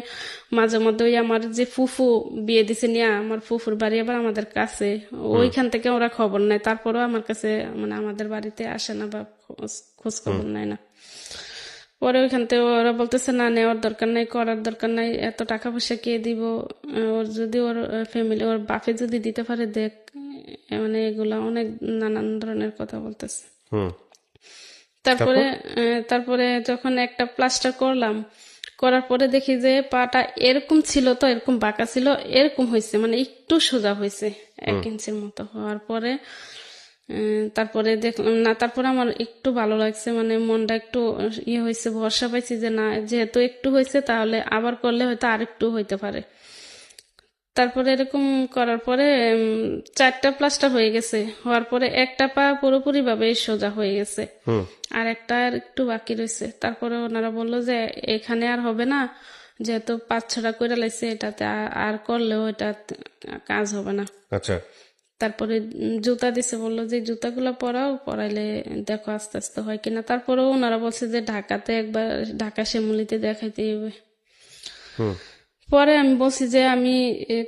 মাঝে মধ্যে ওই আমার যে ফুফু বিয়ে দিছে নিয়ে, আমার ফুফুর বাড়ি আবার আমাদের কাছে, ওইখান থেকে ওরা খবর নেয়, তারপরেও আমার কাছে মানে আমাদের বাড়িতে আসে না বা খোঁজ খবর নেয় না। পরে ওইখান থেকে ওরা বলতেছে না নেওয়ার দরকার নাই, করার দরকার নাই, এত টাকা পয়সা কে দিব, ওর যদি ওর ফ্যামিলি ওর বাপে যদি দিতে পারে দেখ, মানে এগুলা অনেক নানান ধরনের কথা বলতেছে। তারপরে যখন একটা প্লাস্টার করলাম, করার পরে দেখি যে পাটা এরকম ছিল, তো এরকম বাঁকা ছিল, এরকম হয়েছে, মানে একটু সোজা হয়েছে 1 ইঞ্চির মতো হওয়ার পরে তারপরে দেখলাম না, তারপরে আমার একটু ভালো লাগছে, মানে মনটা একটু হয়েছে, ভরসা পাইছি যে না যেহেতু একটু হয়েছে তাহলে আবার করলে হয়তো আর একটু হইতে পারে। তারপরে এরকম করার পরে 4টা প্লাস্টার হয়ে গেছে, হওয়ার পরে একটা পা পুরোপুরি ভাবে সোজা হয়ে গেছে, আর একটা আর একটু বাকি রয়েছে। তারপরে ওনারা বললো যে এখানে আর হবে না, যেহেতু 5-6টা করে লাইছে, এটাতে আর করলেও এটা কাজ হবে না। আচ্ছা। তারপরে জুতা দিছে, বললো যে জুতাগুলো পরাও, পরাইলে দেখো আস্তে আস্তে হয় কিনা। তারপরেও ওনারা বলছে যে ঢাকাতে একবার, ঢাকা শ্যামলীতে দেখাইতে হবে। পরে আমি বলছি যে আমি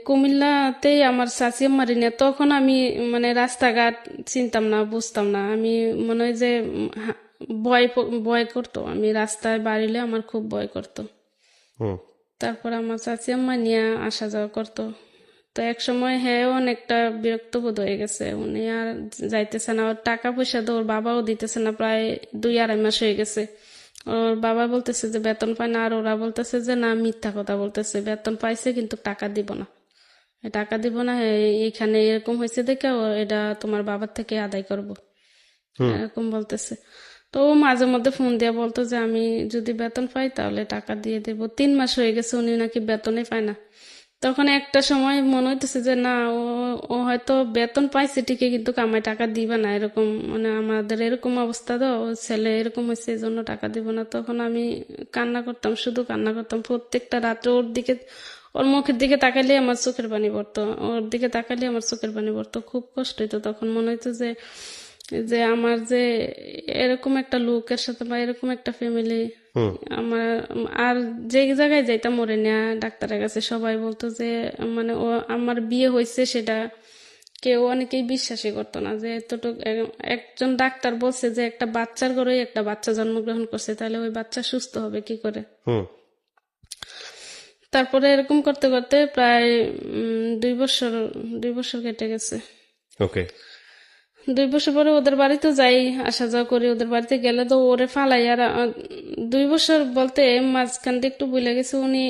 কুমিল্লাতেই আমার চাচি মারি না, তখন আমি মানে রাস্তাঘাট চিনতাম না, বুঝতাম না। আমি মনে হয় যে ভয় করতো, আমি রাস্তায় বাড়িলে আমার খুব ভয় করতো। তারপর আমার চাচি আম্মা নিয়ে আসা যাওয়া করতো। তো এক সময় হ্যাঁ অনেকটা বিরক্ত বোধ হয়ে গেছে, উনি আর যাইতেছে না। ওর টাকা পয়সা তো ওর বাবাও দিতেছে না, প্রায় 2-2.5 মাস হয়ে গেছে। ওর বাবা বলতেছে যে বেতন পায় না, আর ওরা বলতেছে যে না, মিথ্যা কথা বলতেছে, বেতন পাইছে কিন্তু টাকা দিব না, টাকা দিব না, এখানে এরকম হয়েছে দেখে এটা তোমার বাবার থেকে আদায় করব, এরকম বলতেছে। তো ও মাঝে মধ্যে ফোন দিয়ে বলতো যে আমি যদি বেতন পাই তাহলে টাকা দিয়ে দেব। 3 মাস হয়ে গেছে উনি নাকি বেতনই পায় না। তখন একটা সময় মনে হইতেছে যে না, ও হয়তো বেতন পাইছে ঠিকই কিন্তু কামাই টাকা দিবে না, এরকম মানে আমাদের এরকম অবস্থা, তো ও ছেলে এরকম হয়েছে এই জন্য টাকা দিব না। তখন আমি কান্না করতাম, শুধু কান্না করতাম প্রত্যেকটা রাত্রে। ওর মুখের দিকে তাকাইলে আমার চোখের পানি পড়তো, ওর দিকে তাকাইলে আমার চোখের পানি পড়তো, খুব কষ্ট হইতো। তখন মনে হইতো যে যে আমার যে এরকম একটা লোকের সাথে বা এরকম একটা ফ্যামিলি আমার, আর যে জায়গায় যাইতাম ওরে নেয়া ডাক্তারের কাছে, সবাই বলতো যে মানে ও আমার বিয়ে হয়েছে, সেটা কেউ অনেকেই বিশ্বাসই করতো না, যে এতটুকু একজন ডাক্তার বলছে যে একটা বাচ্চার ঘরে একটা বাচ্চা জন্মগ্রহণ করছে, তাহলে ওই বাচ্চা সুস্থ হবে কি করে। তারপরে এরকম করতে করতে প্রায় 2 বছর কেটে গেছে। ওকে। 2 বছর পরে ওদের বাড়িতে যাই, আসা যাওয়া করি। ওদের বাড়িতে গেলে তো ওরে ফালাই। আর 2 বছর বলতে মাঝখান দিয়ে একটু ভুলে গেছে। উনি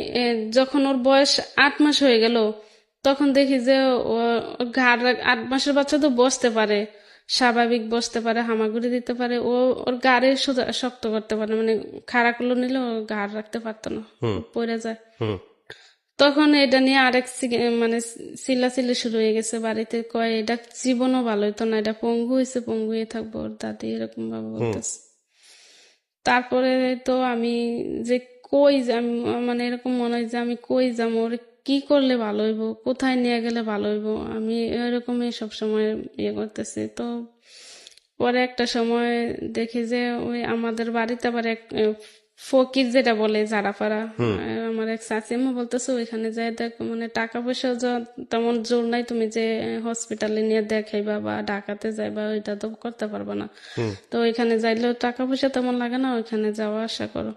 যখন ওর বয়স 8 মাস হয়ে গেল, তখন দেখি যে ঘাড়, 8 মাসের বাচ্চা তো বসতে পারে, স্বাভাবিক বসতে পারে, হামাগুড়ি দিতে পারে, ওর গাড়ে শক্ত করতে পারে, মানে খাড়া করলো নিলে ও ঘাড় রাখতে পারতো না, পড়ে যায়। তখন এটা নিয়ে আরেক মানে চিল্লাচিল্লি শুরু হয়ে গেছে বাড়িতে, কয় এটা জীবনও ভালো হইতো না, এটা পঙ্গু হয়েছে, পঙ্গু হয়ে থাকবো। ওর দাদি এরকম ভাবে বলতেছে। তারপরে তো আমি যে কই যাম, মানে এরকম মনে হয় যে আমি কই যাম, ওর কি করলে ভালো হইব, কোথায় নিয়ে গেলে ভালো হইব, আমি এরকমই সবসময় ইয়ে করতেছি। তো পরে একটা সময় দেখি যে ওই আমাদের বাড়িতে আবার এক ফকির যেটা বলে জারাপাড়া, আমার এক চাচিমা বলতেছে ওইখানে যাই দেখ, মানে টাকা পয়সা তেমন জোর নাই, তুমি যে হসপিটালে নিয়ে দেখাইবা বা ঢাকাতে যাইবা ওইটা তো করতে পারবা না। তো ওইখানে যাইলেও টাকা পয়সা তেমন লাগে না, ওইখানে যাওয়া আসা করো।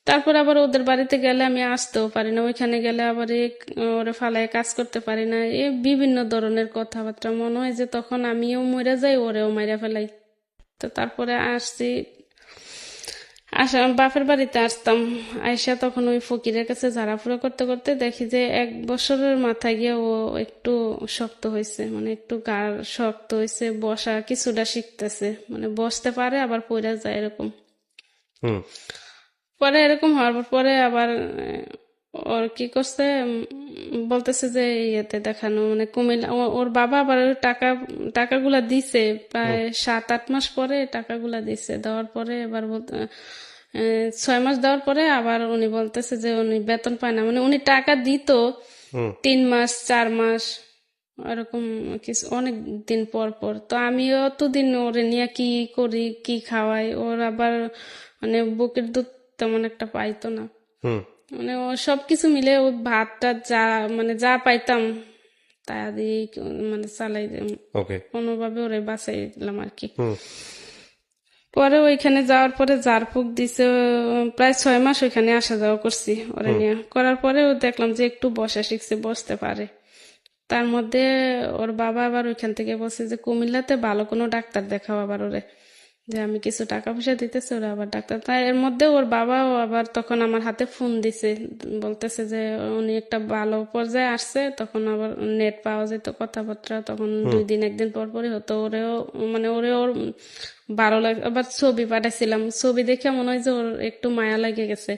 তারপর আবার ওদের বাড়িতে গেলে আমি আসতেও পারি না, ওইখানে গেলে আবার ওরে ফালায় কাজ করতে পারি না, বিভিন্ন ধরনের কথাবার্তা। মনে হয় যে তখন আমিও মরে যাই, ওরেও মাইরা ফেলাই। তো তারপরে আসছি, বাপের বাড়িতে আসতাম, আয়সা তখন ওই ফকিরের কাছে ঝাড়াফুড়া করতে করতে দেখি যে 1 বছরের মাথায় গিয়ে ও একটু শক্ত হয়েছে, মানে একটু গাড় শক্ত হয়েছে, বসা কিছুটা শিখতেছে, মানে বসতে পারে আবার পড়ে যায় এরকম। পরে এরকম হওয়ার পরে আবার ওর কি করছে, বলতেছে যে ইয়েতে দেখানো, মানে কুমিল্লা। ওর বাবা আবার টাকাগুলা দিছে, প্রায় 7-8 মাস পরে টাকাগুলা দিছে। দেওয়ার পরে এবার 6 মাস দেওয়ার পরে আবার উনি বলতেছে যে উনি বেতন পায় না, মানে উনি টাকা দিত 3 মাস 4 মাস এরকম কিছু, অনেক দিন পর পর। তো আমি অতদিন ওরে নিয়ে কি করি, কি খাওয়াই, ওর আবার মানে বুকের দুধ তেমন একটা পাইতো না, মানে ও সবকিছু মিলে ও ভাতটা যা পাইতাম তা দিয়ে মানে চালাই কোনোভাবে ওরে বাঁচাইলাম আর কি। পরে ওইখানে যাওয়ার পরে ঝাড়ফুঁক দিছে, প্রায় 6 মাস ওইখানে আসা যাওয়া করছি ওরে নিয়ে। করার পরে দেখলাম যে একটু বসা শিখছে, বসতে পারে। তার মধ্যে ওর বাবা আবার ওইখান থেকে বলছে যে কুমিল্লাতে ভালো কোনো ডাক্তার দেখাও আবার ওরে, যে আমি কিছু টাকা পয়সা দিতেছি, ওরা আবার ডাক্তার। তাই এর মধ্যে ওর বাবাও আবার তখন আমার হাতে ফোন দিছে, বলতেছে যে উনি একটা ভালো পর্যায়ে আসছে। তখন আবার নেট পাওয়া যেত, কথাবার্তা তখন 2 দিন 1 দিন পর পরই হতো। ওর ভালো লাগে। আবার ছবি পাঠাইছিলাম, ছবি দেখে মনে হয় যে ওর একটু মায়া লাগে গেছে।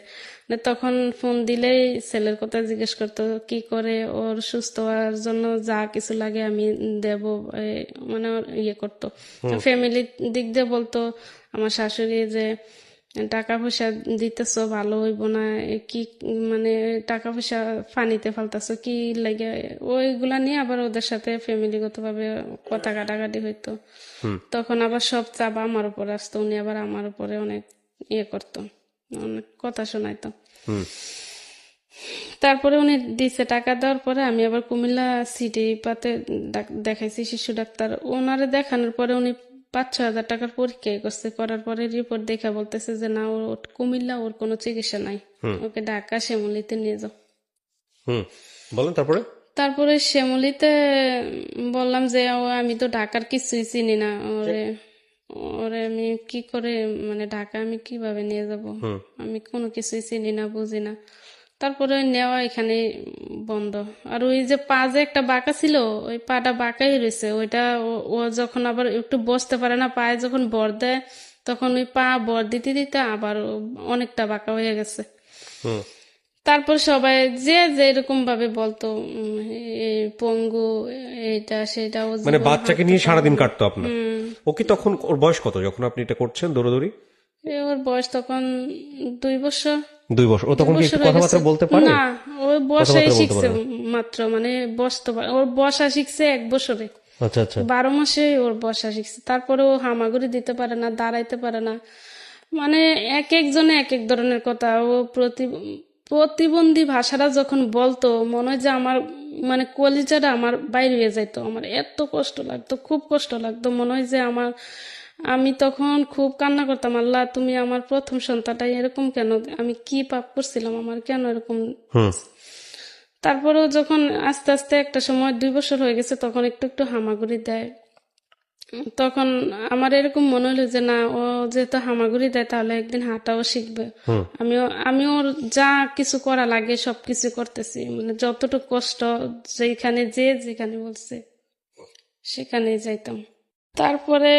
তখন ফোন দিলেই ছেলের কথা জিজ্ঞেস করতো, কি করে ওর সুস্থ হওয়ার জন্য যা কিছু লাগে আমি দেব, মানে ইয়ে করতো। ফ্যামিলির দিক দিয়ে বলতো আমার শাশুড়ি যে টাকা পয়সা দিতেছো ভালো হইব না, কি মানে টাকা পয়সা ফানিতে ফালতাছো কি লাগে, ওইগুলা নিয়ে আবার ওদের সাথে ফ্যামিলিগত ভাবে কথা কাটাকাটি হইতো। তখন আবার সব চাপ আমার উপর আসতো, উনি আবার আমার উপরে অনেক ইয়ে করতো, অনেক কথা শোনাইতো। তারপরে উনি দিছে, টাকা দেওয়ার পরে আমি আবার কুমিল্লা সিটি পাতে দেখাইছি শিশু ডাক্তার। ওনারে দেখানোর পরে উনি 5-6 হাজার টাকার পরীক্ষা করছে, করার পরে রিপোর্ট দেখে বলতেছে যে না, ওর কুমিল্লা ওর কোনো চিকিৎসা নাই, ওকে ঢাকা শ্যামলীতে নিয়ে যাও। বলেন তারপরে। তারপরে শ্যামলীতে বললাম যে আমি তো ঢাকার কিছুই চিনি না, ওরে ওরে আমি কি করে মানে ঢাকা আমি কিভাবে নিয়ে যাব, আমি কোনো কিছুই চিনি না, বুঝি না। তারপরে নেওয়া এখানে বন্ধ। আর ওই যে পা যে একটা বাঁকা ছিল, ওই পাটা বাঁকাই রয়েছে, ওইটা ও যখন আবার একটু বসতে পারে না, পায়ে যখন বর দেয় তখন ওই পা বর দিতে দিতে আবার অনেকটা বাঁকা হয়ে গেছে। তারপর সবাই যে যেরকম ভাবে বলতো এই পঙ্গু এইটা সেটা, ও মানে বাচ্চাকে নিয়ে সারাদিন কাটতো আপনার। ও কি তখন, ওর বয়স কত যখন আপনি এটা করছেন দৌড়াদৌড়ি? ওর বয়স তখন 2 বছর। 2 বছর। ও তখন কি একটু কথাবার্তা বলতে পারে? না, ও বসাই শিখছে মাত্র, মানে বসতে পারে, ওর বসা শিখছে 1 বছরে। আচ্ছা আচ্ছা। 12 মাসে ওর বসা শিখছে। তারপরে ও হামাগুড়ি দিতে পারে না, দাঁড়াইতে পারে না, মানে এক একজনে এক এক ধরনের কথা। ও প্রতিবন্ধী ভাষাটা যখন বলতো মনে হয় যে আমার মানে কলিজাটা আমার বাইরে হয়ে যাইতো, আমার এত কষ্ট লাগতো, খুব কষ্ট লাগতো, মনে হয় যে আমি তখন খুব কান্না করতাম, আল্লাহ তুমি আমার প্রথম সন্তানটাই এরকম কেন, আমি কি পাপ করছিলাম, আমার কেন এরকম। তারপরেও যখন আস্তে আস্তে একটা সময় 2 বছর হয়ে গেছে, তখন একটু একটু হামাগুড়ি দেয়। তখন আমার এরকম মনে হলো যে না, ও যেহেতু হামাগুড়ি দেয় তাহলে একদিন হাঁটাও শিখবে। আমি ওর যা কিছু করা লাগে সবকিছু করতেছি, মানে যতটুকু কষ্ট যেখানে যেখানে বলছে সেখানেই যাইতাম। তারপরে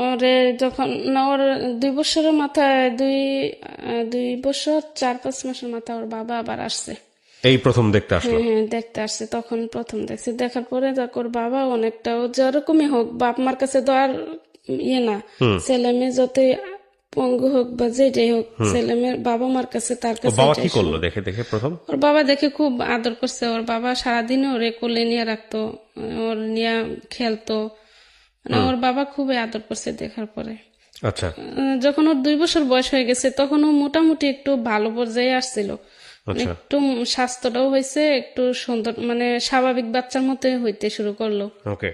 ওরে যখন না, ওর 2 বছরের মাথায় 2 বছর 4-5 মাসের মাথায় ওর বাবা আবার আসছে। এই প্রথম দেখতে আসলো? হ্যাঁ দেখতে আসছে, তখন প্রথম দেখছি। দেখার পরে ওর বাবা অনেকটা, ও যেরকমই হোক বাপ মার কাছে তো আর ইয়ে না, ছেলে মেয়ে যতই পঙ্গু হোক বা যেটাই হোক, ছেলে মেয়ের বাবা মার কাছে তার কাছে। বাবা কি করলো দেখে দেখে প্রথম? ওর বাবা দেখে খুব আদর করছে। ওর বাবা সারাদিন ওরে কোলে নিয়ে রাখতো, ওর নিয়ে খেলতো, মানে ওর বাবা খুবই আদর করছে দেখার পরে। আচ্ছা। যখন ওর 2 বছর বয়স হয়ে গেছে তখন ও মোটামুটি একটু ভালো পর্যায়ে আসছিল, একটু স্বাস্থ্যটাও হয়েছে, একটু সুন্দর, মানে স্বাভাবিক বাচ্চার মতো হইতে শুরু করলো। ওকে।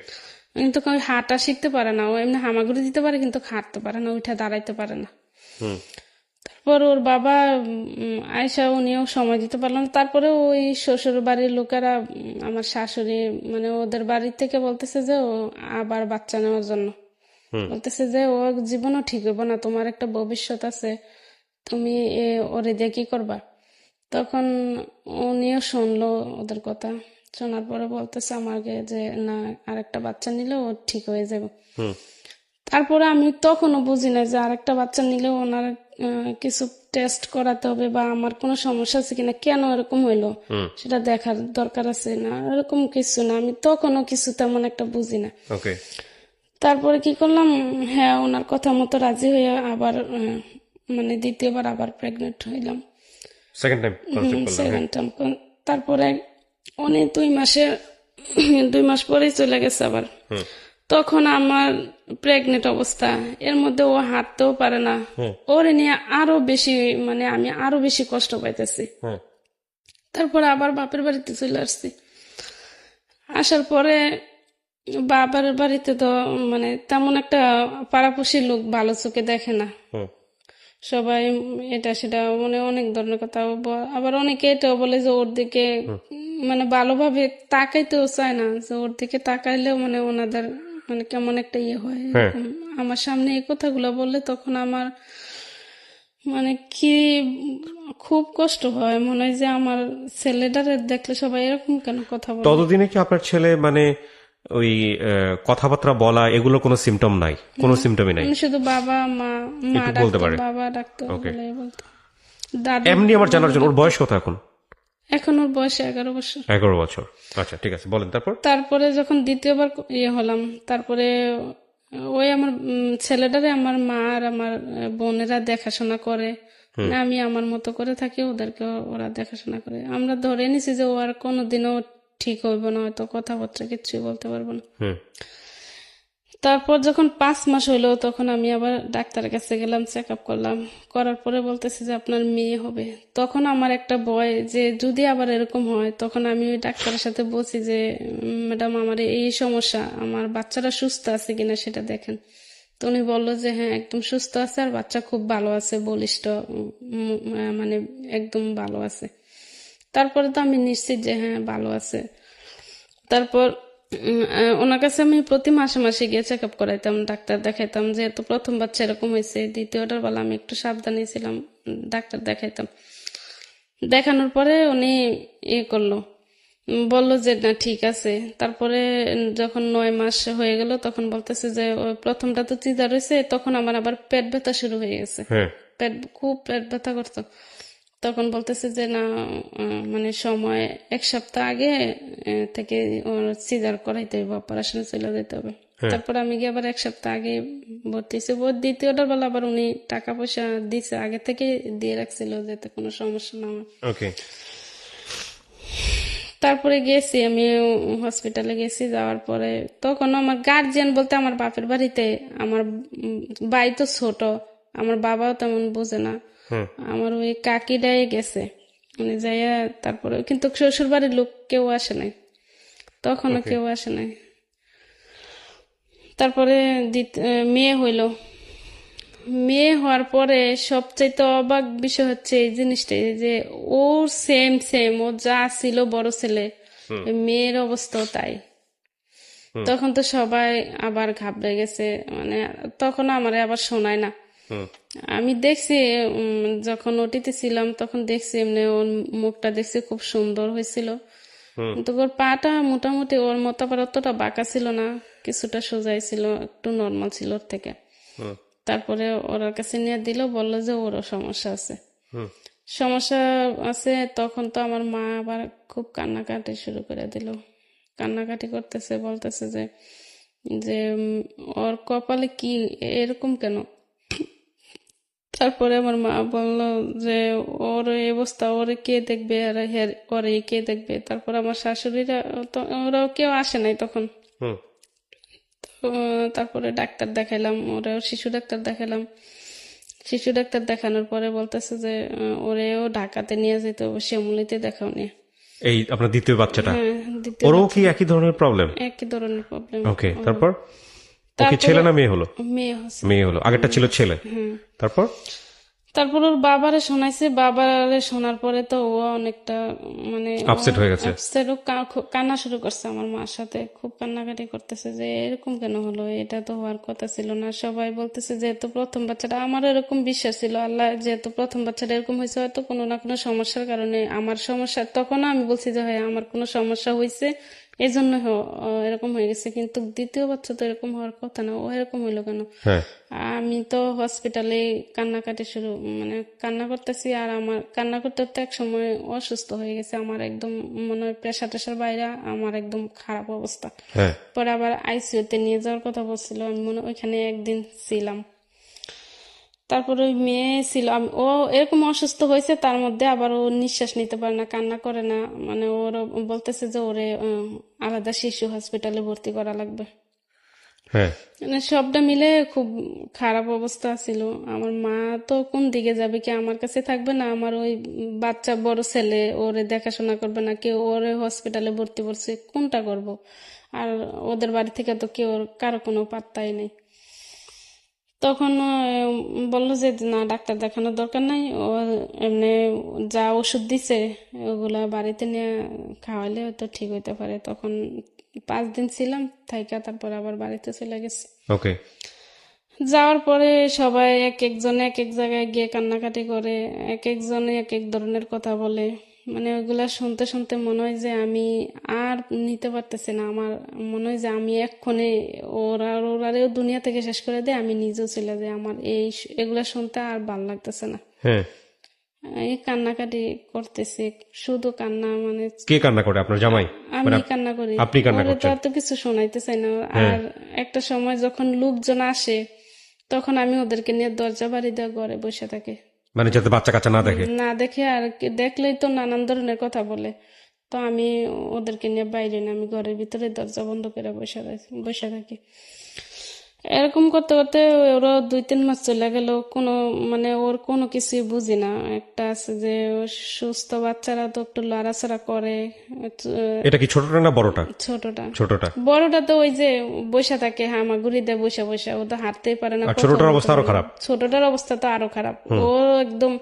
কিন্তু হাঁটা শিখতে পারে না, ও এমনি হামাগুড়ি দিতে পারে কিন্তু হাঁটতে পারে না, উঠে দাঁড়াইতে পারে না। তারপর ওর বাবা আয়সা, উনিও সময় দিতে পারলো না। তারপরে ওই শ্বশুর বাড়ির লোকেরা, আমার শাশুড়ি, মানে ওদের বাড়ি থেকে বলতেছে যে ও আবার বাচ্চা নেওয়ার জন্য, বলতেছে যে ও জীবনও ঠিক হইব না, তোমার একটা ভবিষ্যৎ আছে, তুমি ওরে দিয়ে কি করবা। তখন উনিও শুনলো ওদের কথা, শোনার পরে বলতেছে আমাকে যে না, আরেকটা বাচ্চা নিলে ও ঠিক হয়ে যাবে। তারপরে আমি তখনও বুঝি না যে আরেকটা বাচ্চা নিলেও ওনার কিছু টেস্ট করাতে হবে বা আমার কোনো সমস্যা আছে কিনা, কেন এরকম হইলো সেটা দেখার দরকার আছে না, এরকম কিছু না। আমি তখনও কিছু তেমন একটা বুঝি না। তারপরে কি করলাম, হ্যাঁ ওনার কথা মতো রাজি হয়ে আবার মানে দ্বিতীয়বার আবার প্রেগনেন্ট হইলাম, সেকেন্ড টাইম। তারপরে উনি 2 মাস পরেই চলে গেছে আবার। তখন আমার প্রেগনেন্ট অবস্থা, এর মধ্যে ও হাঁটতেও পারে না, ওরে নিয়ে আরো বেশি, মানে আমি আরো বেশি কষ্ট পাইতেছি। তারপরে আবার বাপের বাড়িতে চলে আসছি। আসার পরে বাবার বাড়িতে তো মানে তেমন একটা পাড়াপড়শির লোক ভালো চোখে দেখে না, সবাই এটা সেটা মানে অনেক ধরনের কথা। আবার অনেকে এটাও বলে যে ওর দিকে মানে ভালোভাবে তাকাইতেও চায় না, যে ওর দিকে তাকাইলেও মানে ওনাদের মানে কেমন একটা ইয়ে হয়। আমার সামনে এই কথাগুলো বললে তখন আমার মানে কি খুব কষ্ট হয়, মনে হয় যে আমার ছেলেটারে দেখলে সবাই এরকম কেন কথা বলে। ততদিনে কি আপনার ছেলে মানে ওই কথাবার্তা বলা এগুলো কোনো সিমটম নাই? কোনো সিমটমই নাই, শুধু বাবা মা বলতে পারে, বাবা ডাকতো, বলতো দাদা। এমনি আমার জানার জন্য, ওর বয়স কত এখন? এখন ওর বয়স 11 বছর। 11 বছর। আচ্ছা ঠিক আছে, বলেন তারপর। তারপরে যখন দ্বিতীয়বার ইয়ে হলাম, তারপরে ওই আমার ছেলেটারে আমার মা আর আমার বোনেরা দেখাশোনা করে, আমি আমার মতো করে থাকি, ওদেরকে ওরা দেখাশোনা করে। আমরা ধরে নিছি যে ও আর কোনোদিনও ঠিক হইব না, হয়তো কথাবার্তা কিচ্ছুই বলতে পারবো না। হুম। তারপর যখন 5 মাস হইলো তখন আমি আবার ডাক্তারের কাছে গেলাম, চেক আপ করলাম, করার পরে বলতেছে যে আপনার মেয়ে হবে। তখন আমার একটা ভয় যে যদি আবার এরকম হয়, তখন আমি ওই ডাক্তারের সাথে বলছি যে ম্যাডাম আমার এই সমস্যা, আমার বাচ্চারা সুস্থ আছে কিনা সেটা দেখেন। তো উনি বললো যে হ্যাঁ একদম সুস্থ আছে, আর বাচ্চা খুব ভালো আছে, বলিষ্ঠ, মানে একদম ভালো আছে। তারপরে তো আমি নিশ্চিত যে হ্যাঁ ভালো আছে। তারপর ওনার কাছে আমি প্রতি মাসে মাসে গিয়ে চেক আপ করাইতাম, ডাক্তার দেখাইতাম। যেহেতু প্রথম বাচ্চা এরকম হয়েছে, দ্বিতীয়টার বেলা আমি একটু সাবধানে ছিলাম, ডাক্তার দেখাইতাম। দেখানোর পরে উনি করলো, বললো যে না ঠিক আছে। তারপরে যখন 9 মাস হয়ে গেল তখন বলতেছে যে ওই প্রথমটা তো চিজার হয়েছে, তখন আমার আবার পেট ব্যথা শুরু হয়ে গেছে, হ্যাঁ। খুব পেট ব্যথা করতো। তখন বলতেছে যে না মানে সময় 1 সপ্তাহ আগে থেকে ওর সিজার করাইতে হবে, অপারেশনে চলে যেতে হবে। তারপর আমি গিয়ে আবার 1 সপ্তাহ আগে ভর্তি হয়েছি। দ্বিতীয়টার বেলা আবার উনি টাকা পয়সা দিছে, আগে থেকে দিয়ে রাখছিল যাতে কোনো সমস্যা না হয়। ওকে। তারপরে গেছি আমি হসপিটালে গেছি, যাওয়ার পরে তখন আমার গার্জিয়ান বলতে আমার বাপের বাড়িতে, আমার ভাই তো ছোট, আমার বাবাও তেমন বোঝে না, আমার ওই কাকিটাই গেছে উনি যাইয়া। তারপরে কিন্তু শ্বশুর বাড়ির লোক কেউ আসে নাই, তখনও কেউ আসে নাই। তারপরে মেয়ে হইল। মেয়ে হওয়ার পরে সবচাইতে অবাক বিষয় হচ্ছে এই জিনিসটাই যে ও সেম সেম ও যা ছিল বড় ছেলে, মেয়ের অবস্থাও তাই। তখন তো সবাই আবার ঘাবড়ে গেছে, মানে তখন আমার আবার শোনায় না। আমি দেখছি যখন ওটিতে ছিলাম তখন দেখছি এমনি ওর মুখটা দেখছি খুব সুন্দর হয়েছিল, কিন্তু ওর পাটা মোটামুটি ওর মতো আবার অতটা বাঁকা ছিল না, কিছুটা সোজাই ছিল, একটু নর্মাল ছিল ওর থেকে। তারপরে ওর কাছে নিয়ে দিল, বললো যে ওরও সমস্যা আছে, সমস্যা আছে। তখন তো আমার মা আবার খুব কান্নাকাটি শুরু করে দিল, কান্নাকাটি করতেছে, বলতেছে যে যে ওর কপালে কি এরকম কেন। তারপরে আমার মা বলল যে ওর এই অবস্থা, ওরে কে দেখবে, আর ওরে কে দেখবে। তারপর আমার শাশুড়িরা ওরাও কেউ আসে নাই তখন। তারপরে ডাক্তার দেখাইলাম, ওরা শিশু ডাক্তার দেখালাম। শিশু ডাক্তার দেখানোর পরে বলতেছে যে ওরেও ঢাকাতে নিয়ে যেতে হবে, শ্যামলীতে দেখাও নিয়ে। এই আপনার দ্বিতীয় বাচ্চাটা, হ্যাঁ, দ্বিতীয় ওরও কি একই ধরনের প্রবলেম? একই ধরনের প্রবলেম। ওকে। তারপর ও কি ছেলে না মেয়ে হলো? মেয়ে হচ্ছে। মেয়ে হলো, আগেরটা ছিল ছেলে। তারপর ওর বাবারে শোনাইছে, বাবারে শোনার পরে তো ও অনেকটা মানে আপসেট হয়ে গেছে। আপসেট, ও কান্না শুরু করছে আমার মার সাথে, খুব কান্নাকাটি করতেছে যে এরকম কেন হলো, এটা তো হওয়ার কথা ছিল না। সবাই বলতেছে যেহেতু প্রথম বাচ্চাটা, আমার এরকম বিশ্বাস ছিল আল্লাহ যেহেতু প্রথম বাচ্চাটা এরকম হয়েছে, হয়তো কোনো না কোনো সমস্যার কারণে আমার সমস্যা। তখন আমি বলছি যে হয় আমার কোনো সমস্যা হয়েছে এই জন্য এরকম হয়ে গেছে, কিন্তু দ্বিতীয় বাচ্চা তো এরকম হওয়ার কথা না, ও এরকম হইলো কেন। আমি তো হসপিটালে কান্নাকাটি শুরু, মানে কান্না করতেছি, আর আমার কান্না করতে করতে এক সময় অসুস্থ হয়ে গেছে, আমার একদম মনে হয় প্রেশার টেশার বাইরে, আমার একদম খারাপ অবস্থা। পরে আবার আইসিইউতে নিয়ে যাওয়ার কথা বলছিল, আমি মনে ওইখানে একদিন ছিলাম। তারপরে ওই মেয়ে ছিল, ও এরকম অসুস্থ হয়েছে, তার মধ্যে আবার ও নিঃশ্বাস নিতে পারে না, কান্না করে না, মানে ওর বলতেছে যে ওরে আলাদা শিশু হসপিটালে ভর্তি করা লাগবে। মানে সবটা মিলে খুব খারাপ অবস্থা ছিল। আমার মা তো কোন দিকে যাবে, কি আমার কাছে থাকবে না আমার ওই বাচ্চা বড় ছেলে ওরে দেখাশোনা করবে না কেউ, ওরে হসপিটালে ভর্তি করছে, কোনটা করব। আর ওদের বাড়ি থেকে তো কেউ কারো কোনো পাত্তাই নেই। তখন বললো যে না ডাক্তার দেখানোর দরকার নাই, ও এমনি যা ওষুধ দিছে ওগুলা বাড়িতে নিয়ে খাওয়ালে হয়তো ঠিক হইতে পারে। তখন 5 দিন ছিলাম থাইকা, তারপর আবার বাড়িতে চলে গেছি। ওকে। যাওয়ার পরে সবাই এক একজন এক এক জায়গায় গিয়ে কান্নাকাটি করে, এক একজনে এক এক ধরনের কথা বলে, মানে ওইগুলা শুনতে শুনতে মনে হয় যে আমি আর নিতে পারতেছি না। আমার মনে হয় যে আমি এক্ষণে ওরারেও দুনিয়া থেকে শেষ করে দেয়, আমি নিজেও চলে যাই। আমার এগুলা শুনতে আর ভাল লাগতেছে না। এই কান্নাকাটি করতেছে, শুধু কান্না, মানে কে কান্না করে? আপনার জামাই? আমি কান্না করি। আপনি কান্না ওরে তো করছেন? আর তো কিছু শোনাইতে চাই না। আর একটা সময় যখন লোকজন আসে তখন আমি ওদেরকে নিয়ে দরজা বাড়ি দেওয়া ঘরে বসে থাকি, মানে যাতে বাচ্চা কাচ্চা না দেখে। না দেখে। আর দেখলেই তো নানান ধরনের কথা বলে, তো আমি ওদেরকে নিয়ে বাইরে না, আমি ঘরের ভিতরে দরজা বন্ধ করে বসে থাকি। এরকম করতে করতে ওরা 2-3 মাস চলে গেল, কোনো মানে ওর কোনো কিছুই বুঝি না। একটা আছে যে ও সুস্থ বাচ্চারা তো একটু লড়াচড়া করে, এটা কি ছোটটা না বড়টা? ছোটটা। ছোটটা। বড়টা তো ওই যে বসে থাকে হামাগুড়ি দেয় বসে বসে, ও তো হাঁটতেই পারে না। আর ছোটটার অবস্থা আরো খারাপ। ছোটটার অবস্থা তো আরো খারাপ, ও একদম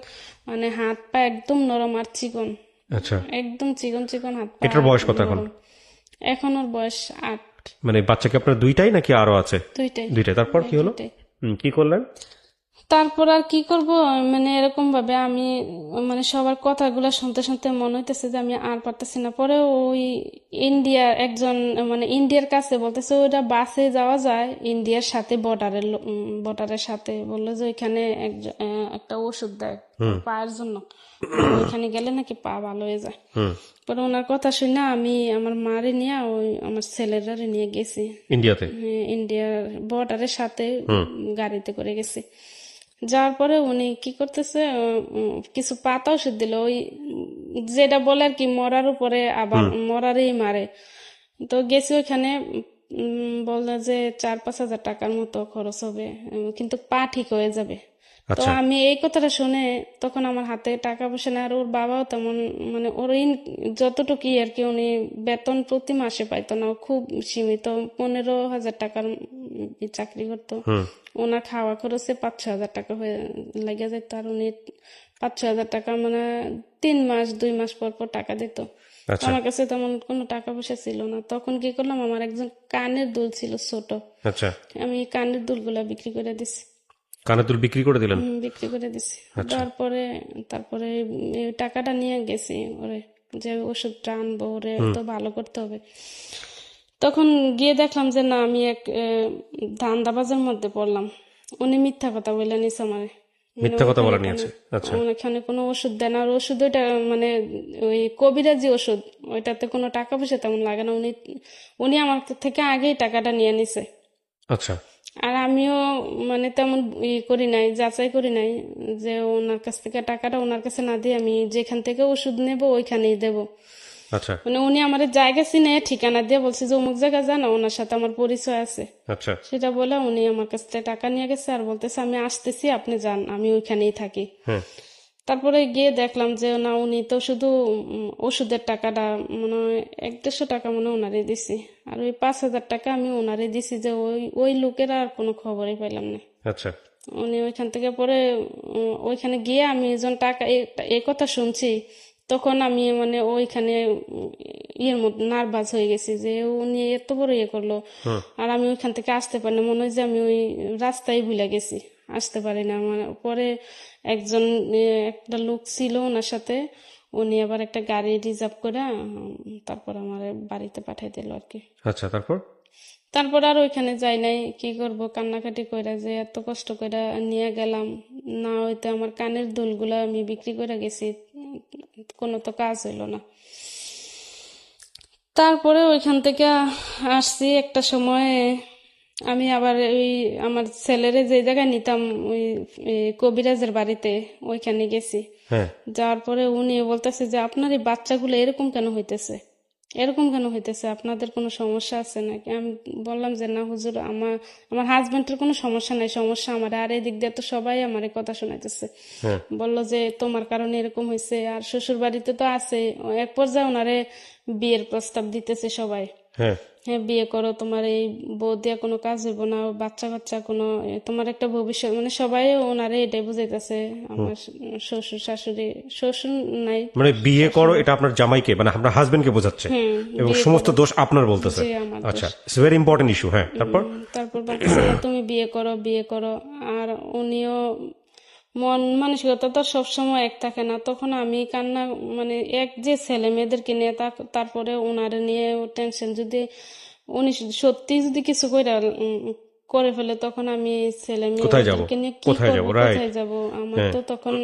মানে হাত পা একদম নরম আর চিকন, আচ্ছা, একদম চিকন চিকন হাত পা। এটার বয়স কত এখন? এখন ওর বয়স 8। মানে বাচ্চা কি আপনার দুইটাই নাকি আরো আছে? দুইটাই। দুইটাই। তারপর কি হলো? দুইটাই। কি করলেন? তারপর আর কি করব, মানে এরকম ভাবে আমি মানে সবার কথাগুলো শুনতে শুনতে মনে হইতেছে যে আমি আর পারতেছি না। পরে ওই ইন্ডিয়ার একজন, মানে ইন্ডিয়ার কাছে বলতেছে ওইটা বাসে যাওয়া যায় ইন্ডিয়ার সাথে, বর্ডারের সাথে। বললো যে ওইখানে একটা ওষুধ দেয় পায়ের জন্য, ওইখানে গেলে নাকি পা ভালো হয়ে যায়। পরে ওনার কথা শুনে আমি আমার মারে নিয়ে ওই আমার ছেলেরা নিয়ে গেছি ইন্ডিয়াতে? ইন্ডিয়ার বর্ডারের সাথে গাড়িতে করে গেছি। যাওয়ার পরে উনি কি করতেছে, কিছু পাতা ওষুধ দিল, ওই যেটা বলে আর কি মরার উপরে আবার মরারই মারে। তো গেছি ওইখানে, বললো যে 4-5 হাজার টাকার মতো খরচ হবে, কিন্তু পা ঠিক হয়ে যাবে। তো আমি এই কথাটা শুনে তখন আমার হাতে টাকা পয়সা না, আর ওর বাবাও তেমন, মানে ওর যতটুকুই আর কি, উনি বেতন প্রতি মাসে পাইতো না, ও খুব সীমিত 15,000 টাকার চাকরি করতো। ওনার খাওয়া খরচে 5-6 হাজার টাকা হয়ে লেগে যেত, আর উনি 5-6 হাজার টাকা মানে 3 মাস 2 মাস পর পর টাকা দিত। আমার কাছে তেমন কোনো টাকা পয়সা ছিল না। তখন কি করলাম, আমার একজন কানের দুল ছিল ছোট, আচ্ছা, আমি কানের দুলগুলা বিক্রি করে দিছি। কানের দুল বিক্রি করে দিলেন? বিক্রি করে দিছি। তারপরে এই টাকাটা নিয়ে গেছি ওরে, যে ওষুধটা আনবো, ওরে তো ভালো করতে হবে। তখন গিয়ে দেখলাম যে না, আমি এক ধান্দাবাজের মধ্যে পড়লাম। উনি মিথ্যা কথা বলে নিছে আমারে, মিথ্যা কথা বলা নিয়েছে? আচ্ছা, ওখানে কোনো ওষুধ দেন, আর ওষুধ ওইটা মানে ওই কবিরাজি ওষুধ, ওইটাতে কোনো টাকা পয়সা তেমন লাগে না। উনি আমার থেকে আগেই টাকাটা নিয়ে নিছে। আচ্ছা। আর আমিও মানে তেমন করি নাই, যাচাই করি নাই যে ওনার কাছ থেকে টাকাটা ওনার কাছে না দিয়ে আমি যেখান থেকে ওষুধ নেব ওইখানেই দেব। আচ্ছা, মানে উনি আমার জায়গা চিনে ঠিকানা দিয়ে বলছে যে অমুক জায়গা জানা, ওনার সাথে আমার পরিচয় আছে। আচ্ছা, সেটা বলে উনি আমার কাছ থেকে টাকা নিয়ে গেছে, আর বলতেছে আমি আসতেছি, আপনি যান, আমি ওইখানেই থাকি। তারপরে গিয়ে দেখলাম যে না, উনি তো শুধু ওষুধের টাকাটা মনে হয় 100-150 টাকা মনে ওনারে দিছি, আর ওই 5 হাজার টাকা আমি ওনারে দিছি, যে ওই লোকের আর কোনো খবরই পাইলাম না। আচ্ছা। উনি ওইখান থেকে পরে ওইখানে গিয়ে আমি যখন টাকা এই কথা শুনছি, তখন আমি মানে ওইখানে ইয়ের মধ্যে নার্ভাস হয়ে গেছি যে উনি এত বড় ইয়ে করলো, আর আমি ওইখান থেকে আসতে পারি না, মনে হয় যে আমি ওই রাস্তায় ভুলে গেছি, আসতে পারি না। মানে পরে একটা লোক ছিল ওনার সাথে, উনি আবার একটা গাড়ি রিজার্ভ করে তারপর আমার বাড়িতে পাঠিয়ে দিল আর কি। আচ্ছা, তারপর আর ওইখানে যাই নাই, কি করব, কান্নাকাটি কইরা যে এত কষ্ট করে নিয়ে গেলাম, না হইতে আমার কানের দুলগুলা আমি বিক্রি করে গেছি, কোনো তো কাজ হইল না। তারপরে ওইখান থেকে আসছি, একটা সময় আমি আবার ওই আমার ছেলেরে যে জায়গায় নিতাম ওই কবিরাজের বাড়িতে, ওইখানে গেছি। যাওয়ার পরে উনি বলতেছে যে আপনার এই বাচ্চাগুলো এরকম কেন হইতেছে, আপনাদের কোনো সমস্যা আছে নাকি? আমি বললাম যে না হুজুর, আমার হাজবেন্ডের কোনো সমস্যা নাই, সমস্যা আমার, আর এই দিক দিয়ে তো সবাই আমার কথা শোনাইতেছে। বললো যে তোমার কারণে এরকম হয়েছে, আর শ্বশুর বাড়িতে তো আছে। এক পর্যায়ে ওনারে বিয়ের প্রস্তাব দিতেছে সবাই, হ্যাঁ বিয়ে করো, তোমার এই বউ দিয়ে কোনো কাজ হইব না, বাচ্চা কাচ্চা কোনো, তোমার একটা ভবিষ্যৎ, মানে সবাই ওনারে এটাই বুঝাইতেছে। আমার শ্বশুর শাশুড়ি, শ্বশুর নাই, মানে বিয়ে করো এটা আপনার জামাইকে, মানে আপনার হাজবেন্ডকে বোঝাচ্ছে, এবং সমস্ত দোষ আপনার বলতেছে। আচ্ছা, ইটস ভেরি ইম্পর্টেন্ট ইস্যু। হ্যাঁ, তারপর বলতেছে তুমি বিয়ে করো। আর উনিও মন মানসিকতা তো সবসময় এক থাকে না। তখন আমি কান্না, মানে এক যে ছেলে মেয়েদেরকে নিয়ে, তারপরে ওনারে নিয়ে টেনশন, যদি উনি সত্যি যদি কিছু করে করে ফেলে তখন আমি ছেলে মেয়ে কোথায় যাবো? ওদেরকে নিয়ে কি কোথায় করবো, যাবো? Right. কোথায় যাব? আমার তো তখন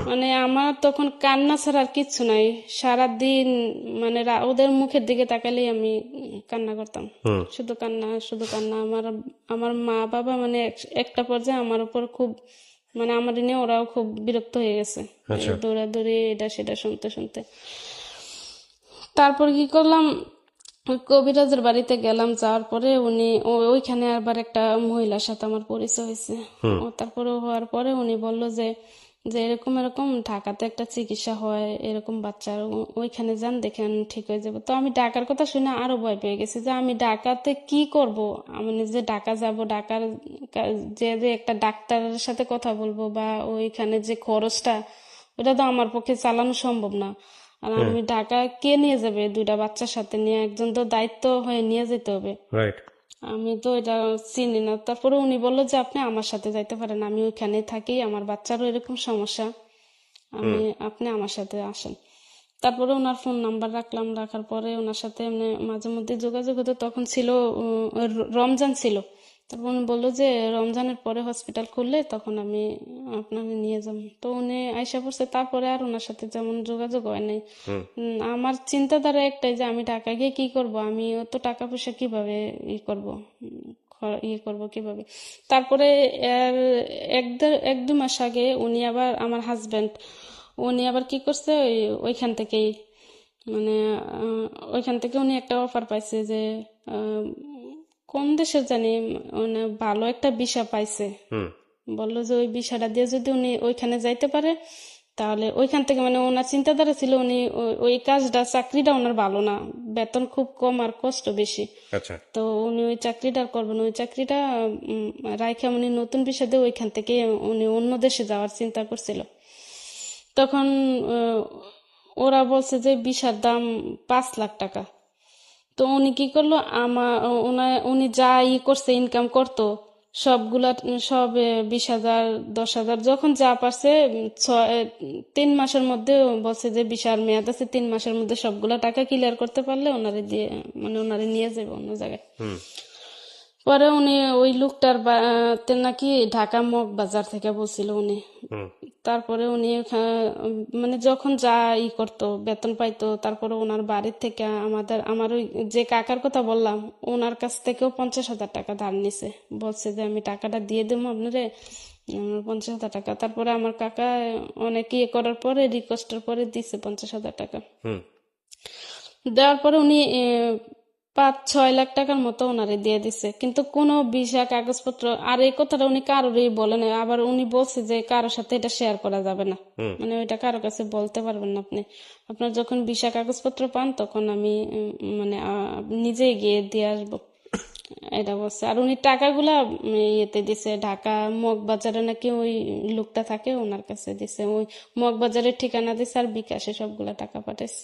মানে আমার তখন কান্না ছাড়া আর কিচ্ছু নাই। সারাদিন মানে ওদের মুখের দিকে তাকালেই আমি কান্না করতাম, শুধু কান্না শুধু কান্না। আমার আমার মা বাবা মানে একটা পর্যায়ে আমার উপর খুব মানে আমার নিয়ে ওরাও খুব বিরক্ত হয়ে গেছে, এই দৌড়াদৌড়ি এটা সেটা শুনতে শুনতে। তারপর কি করলাম, ওই কবিরাজের বাড়িতে গেলাম, যাওয়ার পরে উনি ওইখানে আবার একটা মহিলার সাথে আমার পরিচয় হয়েছে। ও তারপরে হওয়ার পরে উনি বলল যে যে এরকম এরকম ঢাকাতে একটা চিকিৎসা হয় এরকম বাচ্চার, ওইখানে যান দেখেন ঠিক হয়ে যাবে। তো আমি ঢাকার কথা শুনে আরো ভয় পেয়ে গেছি যে আমি ঢাকাতে কি করব, আমি যে ঢাকা যাব, ঢাকার যে যে একটা ডাক্তারের সাথে কথা বলবো বা ওইখানে যে খরচটা, ওটা তো আমার পক্ষে চালানো সম্ভব না। আর আমি ঢাকা কে নিয়ে যাবে দুইটা বাচ্চার সাথে নিয়ে, একজন তো দায়িত্ব হয়ে নিয়ে যেতে হবে, রাইট। আমি তো এটা চিনি না। তারপরে উনি বললো যে আপনি আমার সাথে যাইতে পারেন, আমি ওইখানে থাকি, আমার বাচ্চারও এরকম সমস্যা, আপনি আমার সাথে আসেন। তারপরে ওনার ফোন নাম্বার রাখলাম, রাখার পরে ওনার সাথে এমনি মাঝে মধ্যে যোগাযোগ হতো। তখন ছিল রমজান ছিল। তারপর উনি বললো যে রমজানের পরে হসপিটাল খুললে তখন আমি আপনাকে নিয়ে যাব। তো উনি আইসা পড়ছে, তারপরে আর ওনার সাথে যেমন যোগাযোগ হয় নাই। আমার চিন্তাধারা একটাই যে আমি ঢাকা গিয়ে কি করব, আমি অত টাকা পয়সা কিভাবে করব কিভাবে। তারপরে এর এক দু মাস আগে উনি আবার আমার হাজবেন্ড উনি আবার কি করছে, ওইখান থেকেই মানে ওইখান থেকে উনি একটা অফার পাইছে যে কোন দেশের জানি মানে ভালো একটা ভিসা পাইছে। বললো যে ওই ভিসাটা দিয়ে যদি উনি ওইখানে যাইতে পারে তাহলে ওইখান থেকে মানে ওনার চিন্তাধারা ছিল উনি ওই কাজটা চাকরিটা ওনার ভালো না, বেতন খুব কম আর কষ্ট বেশি। আচ্ছা। তো উনি ওই চাকরিটা আর করবেন, ওই চাকরিটা রাইখা উনি নতুন ভিসা দিয়ে ওইখান থেকে উনি অন্য দেশে যাওয়ার চিন্তা করছিল। তখন ওরা বলছে যে ভিসার দাম 5 লাখ টাকা। তো উনি কি করলো, উনি যা করছে ইনকাম করতো সবগুলা সব 20,000 10,000 যখন যা পারছে 3 মাসের মধ্যে বলছে যে ভিসার মেয়াদ আছে, 3 মাসের মধ্যে সবগুলা টাকা ক্লিয়ার করতে পারলে ওনারে দিয়ে মানে ওনারে নিয়ে যাবে অন্য জায়গায়। পরে উনি ওই লোকটার নাকি ঢাকা মগ বাজার থেকে বলছিল উনি। তারপরে উনি মানে যখন যা করতো বেতন পাইতো, তারপরে ওনার বাড়ির থেকে আমার ওই যে কাকার কথা বললাম ওনার কাছ থেকেও 50,000 টাকা ধার নিছে, বলছে যে আমি টাকাটা দিয়ে দেবো আপনারে 50,000 টাকা। তারপরে আমার কাকা অনেক করার পরে রিকোয়েস্টের পরে দিছে 50,000 টাকা। দেওয়ার পরে উনি 5-6 লাখ টাকার মতো ওনারে দিয়ে দিছে, কিন্তু কোনো ভিসা কাগজপত্র আর এই কথাটা উনি কারোরই বলে না। আবার উনি বলছে যে কারোর সাথে এটা শেয়ার করা যাবে না, মানে ওইটা কারো কাছে বলতে পারবেন না আপনি, আপনার যখন ভিসা কাগজপত্র পান তখন আমি মানে নিজেই গিয়ে দিয়ে আসবো, এটা বলছে। আর উনি টাকাগুলা ইয়েতে দিছে, ঢাকা মগবাজারে নাকি ওই লোকটা থাকে ওনার কাছে দিছে, ওই মগবাজারের ঠিকানা দিছে আর বিকাশে সবগুলা টাকা পাঠাইছে।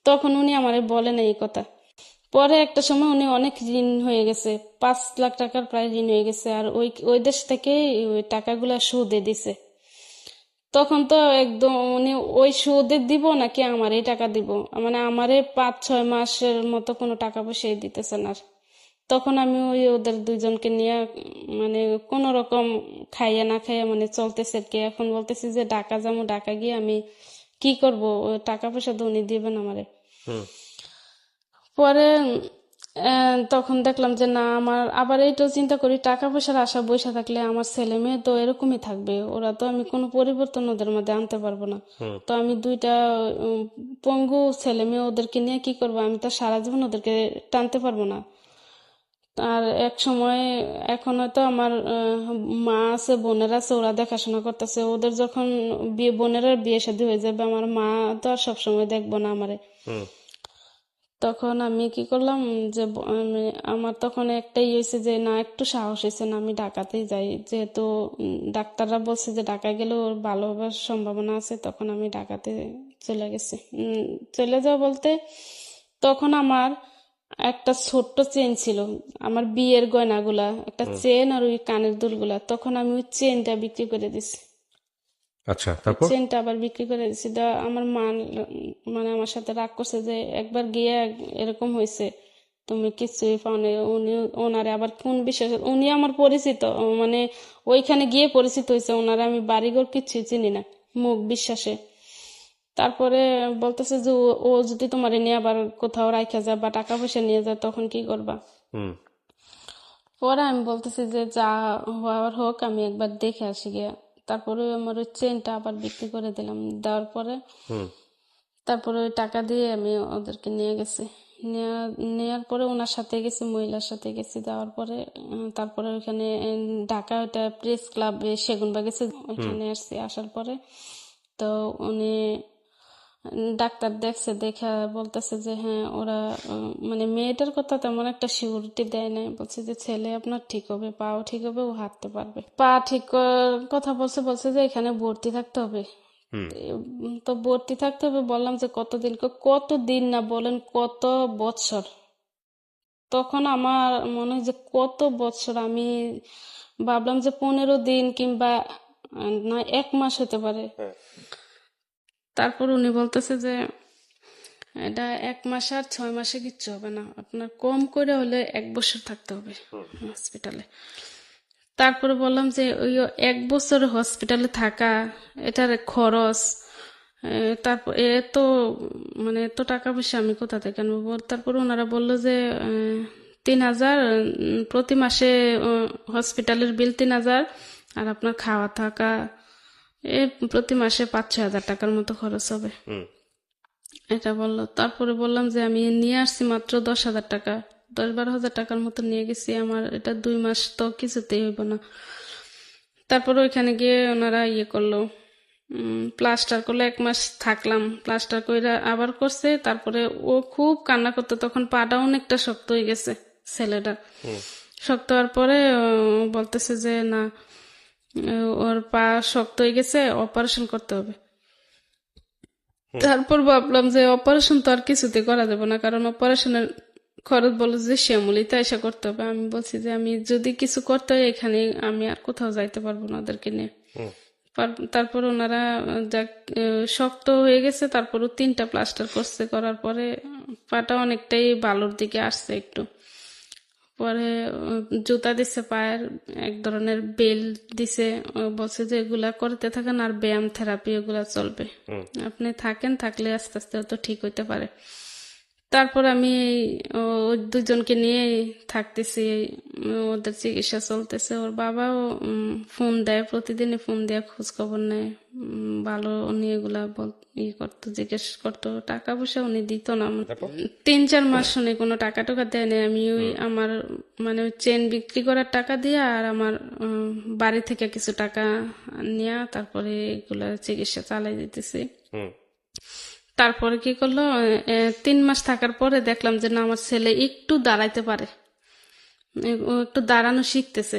তখন উনি আমারে বলেন এই কথা। পরে একটা সময় উনি অনেক ঋণ হয়ে গেছে, 5 লাখ টাকার প্রায় ঋণ হয়ে গেছে, আর ওই দেশ থেকে ওই টাকাগুলা সুদে দিছে। তখন তো একদম উনি ওই সুদে দিব নাকি আমারই টাকা দিব, মানে আমারে 5-6 মাসের মতো কোনো টাকা পয়সা দিতেছে না। তখন আমি ওদের দুইজনকে নিয়ে মানে কোন রকম খাইয়া না খাইয়া মানে চলতেছে আর কি। এখন বলতেছি যে ঢাকা যাবো, ঢাকা গিয়ে আমি কি করব, টাকা পয়সা তো উনি দিবেন আমারে। পরে তখন দেখলাম যে না, আমার আবার এইটাও চিন্তা করি টাকা পয়সার আশা বসে থাকলে আমার ছেলে মেয়ে তো এরকমই থাকবে, ওরা তো আমি কোনো পরিবর্তন ওদের মধ্যে আনতে পারবো না। তো আমি দুইটা পঙ্গু ছেলে মেয়ে ওদেরকে নিয়ে কি করবো, আমি তো সারা জীবন ওদেরকে টানতে পারবো না। আর এক সময় এখন হয়তো আমার মা আছে, বোনেরা আছে, ওরা দেখাশোনা করতেছে, ওদের যখন বোনেরা বিয়ে শাদী হয়ে যাবে আমার মা তো আর সবসময় দেখবো না আমারে। তখন আমি কি করলাম যে আমার তখন একটাই হয়েছে যে না, একটু সাহস হয়েছে না, আমি ঢাকাতেই যাই, যেহেতু ডাক্তাররা বলছে যে ঢাকায় গেলে ওর ভালো হবার সম্ভাবনা আছে। তখন আমি ঢাকাতে চলে গেছি। চলে যাওয়া বলতে তখন আমার একটা ছোট্ট চেন ছিল, আমার বিয়ের গয়নাগুলা, একটা চেন আর ওই কানের দুলগুলা, তখন আমি ওই চেনটা বিক্রি করে দিছি। আচ্ছা, তারপর চেনটা আবার বিক্রি করে দিছি। আমার মা মানে আমার সাথে রাগ করছে যে একবার গিয়ে এরকম হয়েছে, তুমি কিছুই পাও না। উনি ওনারে আবার কোন বিশ্বাস, উনি আমার পরিচিত, মানে ওইখানে গিয়ে পরিচিত হয়েছে, ওনারে আমি বাড়িঘর কিছুই চিনি না, মুখ বিশ্বাসে। তারপরে বলতেছে যে ও যদি তোমার নিয়ে আবার কোথাও রাখা যায় বা টাকা পয়সা নিয়ে যায় তখন কি করবা। হুম পরে আমি বলতেছি যে যা হওয়ার হোক, আমি একবার দেখে আসি গিয়া। তারপরে আমার ওই চেনটা আবার বিক্রি করে দিলাম, দেওয়ার পরে হুম তারপরে ওই টাকা দিয়ে আমি ওদেরকে নিয়ে গেছি। নেওয়ার পরে ওনার সাথে গেছি, মহিলার সাথে গেছি। যাওয়ার পরে তারপরে ওইখানে ঢাকা ওইটা প্রেস ক্লাব সেগুনবাগ গেছে, ওইখানে আসছি। আসার পরে তো উনি ডাক্তার দেখছে, দেখা বলতেছে যে হ্যাঁ ওরা মানে মেয়েটার কথা তেমন একটা সিউরিটি দেয় নাই, বলছে যে ছেলে আপনার ঠিক হবে, পাও ঠিক হবে, ও হাঁটতে পারবে। পা ঠিক কথা বলছে, বলছে যে এখানে ভর্তি থাকতে হবে। তো ভর্তি থাকতে হবে, বললাম যে কতদিন, কতদিন না বলেন, কত বৎসর। তখন আমার মনে হয় যে কত বৎসর, আমি ভাবলাম যে 15 দিন কিংবা না 1 মাস হতে পারে। তারপর উনি বলতেছে যে এটা 1 মাস আর 6 মাসে কিচ্ছু হবে না, আপনার কম করে হলে 1 বছর থাকতে হবে হসপিটালে। তারপরে বললাম যে ওই 1 বছর হসপিটালে থাকা, এটার খরচ, তারপর এত মানে এত টাকা পয়সা আমি কোথা থেকে আনবো। তারপর ওনারা বললো যে 3,000 প্রতি মাসে হসপিটালের বিল 3,000, আর আপনার খাওয়া থাকা প্রতি মাসে 5-6 হাজার টাকার মতো খরচ হবে, এটা বললো। তারপরে বললাম যে আমি নিয়ে আসছি মাত্র 10,000 টাকা, 10-12 হাজার টাকার মতো নিয়ে গেছি, আমার এটা 2 মাস তো কিছুতেই হইব না। তারপর ওইখানে গিয়ে ওনারা ইয়ে করলো, প্লাস্টার করলো। 1 মাস থাকলাম, প্লাস্টার কইরা আবার করছে। তারপরে ও খুব কান্না করতো, তখন পাটা অনেকটা শক্ত হয়ে গেছে ছেলেটার। শক্ত হওয়ার পরে বলতেছে যে না, ওর পা শক্ত হয়ে গেছে, অপারেশন করতে হবে। তারপর ভাবলাম যে অপারেশন তো আর কিছুতে করা যাবে না, কারণ অপারেশনের খরচ বলে যে শ্যামলিতে এসে করতে হবে। আমি বলছি যে আমি যদি কিছু করতে হয় এখানে, আমি আর কোথাও যাইতে পারবো না ওদেরকে নিয়ে। তারপর ওনারা যাক শক্ত হয়ে গেছে, তারপরও 3টা প্লাস্টার করছে। করার পরে পাটা অনেকটাই ভালোর দিকে আসছে একটু। পরে জুতা দিছে পায়ের, এক ধরনের বেল দিছে, বলছে যে এগুলা করতে থাকেন, আর ব্যায়াম থেরাপি এগুলা চলবে, আপনি থাকলে আস্তে আস্তে তো ঠিক হইতে পারে। তারপর আমি ওই 2জনকে নিয়ে থাকতেছি, ওদের চিকিৎসা চলতেছে। ওর বাবাও ফোন দেয়, প্রতিদিনই ফোন দেয়, খোঁজ খবর নেয়, ভালো উনি এগুলা করতো, জিজ্ঞেস করতো। টাকা পয়সা উনি দিত না, 3-4 মাস উনি কোনো টাকা টাকা দেয় না। আমি ওই আমার মানে ওই চেন বিক্রি করার টাকা দিয়ে আর আমার বাড়ি থেকে কিছু টাকা নিয়ে তারপরে এগুলা চিকিৎসা চালাই দিতেছি। তারপরে কি করলো, 3 মাস থাকার পরে দেখলাম যে না, আমার ছেলে একটু দাঁড়াইতে পারে, ও একটু দাঁড়ানো শিখতেছে।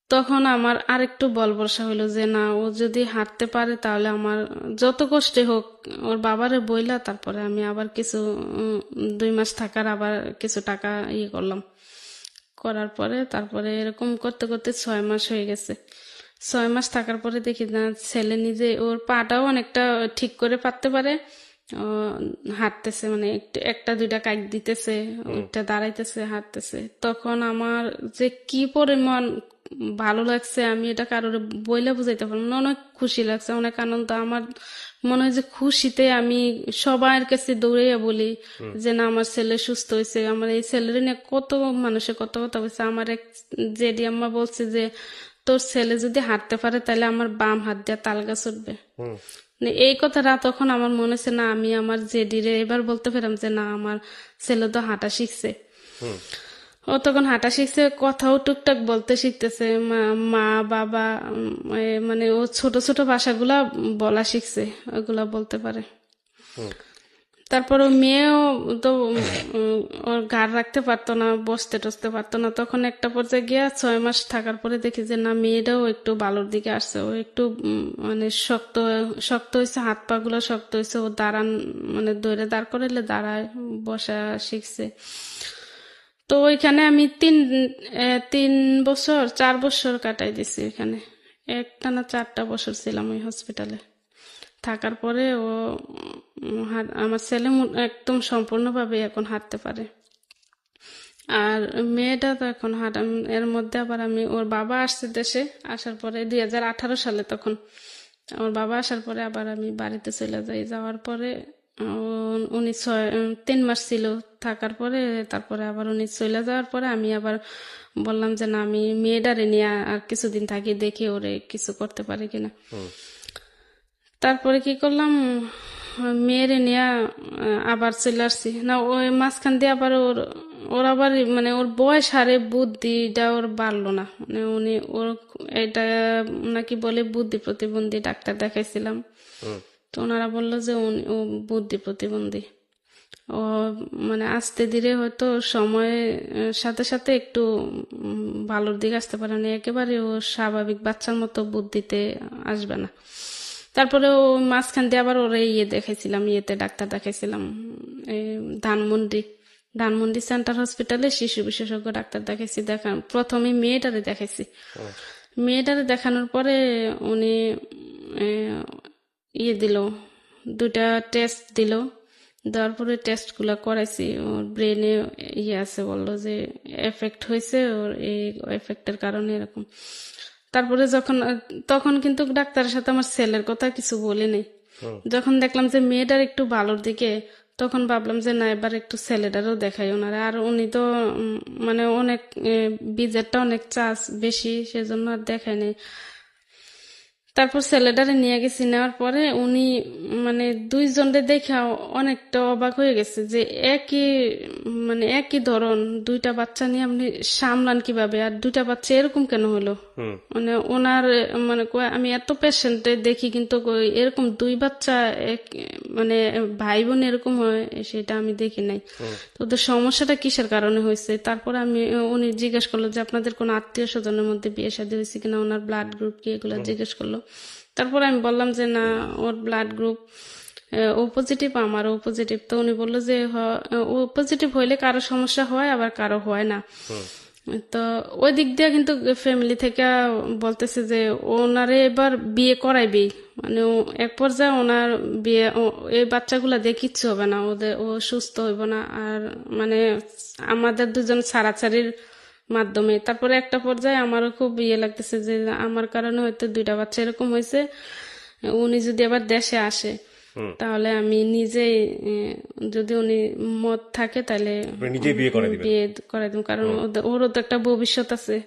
তখন আমার আরেকটু বল ভরসা হইলো যে না, ও যদি হাঁটতে পারে তাহলে আমার যত কষ্টে হোক ওর বাবারে বইলা তারপরে আমি আবার কিছু 2 মাস থাকার আবার কিছু টাকা করলাম। করার পরে তারপরে এরকম করতে করতে 6 মাস হয়ে গেছে। 6 মাস থাকার পরে দেখি না, ছেলে নিজে ওর পাটাও অনেকটা ঠিক করে পারতে পারে, হাঁটতেছে, মানে একটা 2টা কাজ দিতেছে, ওইটা দাঁড়াইতেছে, হাঁটতেছে। তখন আমার যে কি পরিমাণ ভালো লাগছে, আমি এটা কারোর বইলে বুঝাইতে পারবো না। অনেক খুশি লাগছে, অনেক আনন্দ। আমার মনে হয় যে খুশিতে আমি সবার কাছে দৌড়াইয়া বলি যে না, আমার ছেলে সুস্থ হয়েছে। আমার এই ছেলের নিয়ে কত মানুষের কত কথা বলছে। আমার এক জেডি আম্মা বলছে যে তোর ছেলে যদি হাঁটতে পারে তাহলে আমার বাম হাত দিয়ে তাল গাছ উঠবে। এই কথাটা তখন আমার মনে হচ্ছে না, আমি আমার জেডিরে এবার বলতে পেলাম যে না, আমার ছেলে তো হাঁটা শিখছে। ও তখন হাঁটা শিখছে, কথাও টুকটাক বলতে শিখতেছে, মা বাবা, মানে ও ছোট ছোট ভাষাগুলা বলা শিখছে, ওগুলা বলতে পারে। তারপর ও মেয়েও তো ওর ঘাড় রাখতে পারতো না, বসতে টসতে পারতো না। তখন একটা পর্যায়ে গিয়া 6 মাস থাকার পরে দেখি যে না, মেয়েটাও একটু ভালোর দিকে আসছে, ও একটু মানে শক্ত শক্ত হয়েছে, হাত পা গুলো শক্ত হয়েছে, ও মানে দৌড়ে দাঁড় করাইলে দাঁড়ায়, বসা শিখছে। তো ওইখানে আমি 3 বছর 4 বছর কাটাই দিছি ওইখানে, একটানা 4টা বছর ছিলাম ওই হসপিটালে। থাকার পরে ও আমার ছেলে একদম সম্পূর্ণভাবে এখন হাঁটতে পারে। আর মেয়েটা তো এখন এর মধ্যে আবার আমি ওর বাবা আসছে দেশে, আসার পরে 2018 সালে তখন ওর বাবা আসার পরে আবার আমি বাড়িতে চলে যাই। যাওয়ার পরে উনি 3 মাস ছিল থাকার পরে, তারপরে আবার উনি চলে যাওয়ার পরে আমি আবার বললাম যে না, আমি মেয়েটারে নিয়ে আর কিছুদিন থাকি, দেখি ওরে কিছু করতে পারি কিনা। তারপরে কি করলাম, মেয়েরে নিয়ে আবার চলে আসছি না। ওই মাঝখান দিয়ে আবার ওর আবার মানে ওর বয়স হারে বুদ্ধিটা ওর বাড়লো না। মানে উনি ওর এটা নাকি বলে বুদ্ধি প্রতিবন্ধী, ডাক্তার দেখাইছিলাম তো ওনারা বললো যে ও বুদ্ধি প্রতিবন্ধী। ও মানে আস্তে ধীরে হয়তো সময়ের সাথে সাথে একটু ভালোর দিকে আসতে পারে না, একেবারে ও স্বাভাবিক বাচ্চার মতো বুদ্ধিতে আসবে না। তারপরে ও মাঝখান দিয়ে আবার ওরে দেখাইছিলাম, ডাক্তার দেখাইছিলাম ধানমন্ডি সেন্টার হসপিটালে শিশু বিশেষজ্ঞ ডাক্তার দেখাইছি। প্রথমে মেয়েটারে দেখাইছি। মেয়েটারে দেখানোর পরে উনি দিল, 2টা টেস্ট দিল। দেওয়ার পরে টেস্টগুলো করাইছি, ওর ব্রেনে আছে, বললো যে এফেক্ট হয়েছে, ওর এই এফেক্টের কারণে এরকম। তারপরে তখন কিন্তু ডাক্তারের সাথে আমার ছেলের কথা কিছু বলি নাই। যখন দেখলাম যে মেয়েটার একটু ভালোর দিকে, তখন ভাবলাম যে না, এবার একটু ছেলেটারও দেখাই ওনারা। আর উনি তো মানে অনেক বিজেটটা অনেক চার্জ বেশি, সেজন্য আর দেখাই নাই। তারপর ছেলেটারে নিয়ে গেছি, নেওয়ার পরে উনি মানে 2 জনরে দেখে অনেকটা অবাক হয়ে গেছে যে একই ধরন 2টা বাচ্চা নিয়ে আপনি সামলান কিভাবে, আর 2টা বাচ্চা এরকম কেন হলো। মানে ওনার মানে আমি এত পেশেন্টে দেখি, কিন্তু এরকম 2 বাচ্চা মানে ভাই বোন এরকম হয় সেটা আমি দেখি নাই। তো ওদের সমস্যাটা কিসের কারণে হয়েছে। তারপরে উনি জিজ্ঞেস করলো যে আপনাদের কোনো আত্মীয় স্বজনের মধ্যে বিয়ে শাদী হয়েছে কিনা, ওনার ব্লাড গ্রুপ কি, এগুলো জিজ্ঞেস করলো। তারপরে আমি বললাম যে না, ওর ব্লাড গ্রুপ ও পজিটিভ, আমার ও পজিটিভ। তো উনি বললো যে ও পজিটিভ হইলে কারো সমস্যা হয়, আবার কারো হয় না। তো ওই দিক দিয়ে কিন্তু ফ্যামিলি থেকে বলতেছে যে ওনারে এবার বিয়ে করাইবি, মানে এক পর্যায়ে ওনার বিয়ে, এই বাচ্চাগুলা দিয়ে কিচ্ছু হবে না, ও সুস্থ হইব না। আর মানে আমাদের 2 জন ছাড়াছাড়ির মাধ্যমে তারপরে একটা পর্যায়ে আমারও খুব লাগতেছে যে আমার কারণে হয়তো 2টা বাচ্চা এরকম হয়েছে। উনি যদি আবার দেশে আসে তাহলে আমি নিজেই, যদি উনি মত থাকে তাহলে বিয়ে করে দিব, কারণ ওরও তো একটা ভবিষ্যৎ আছে।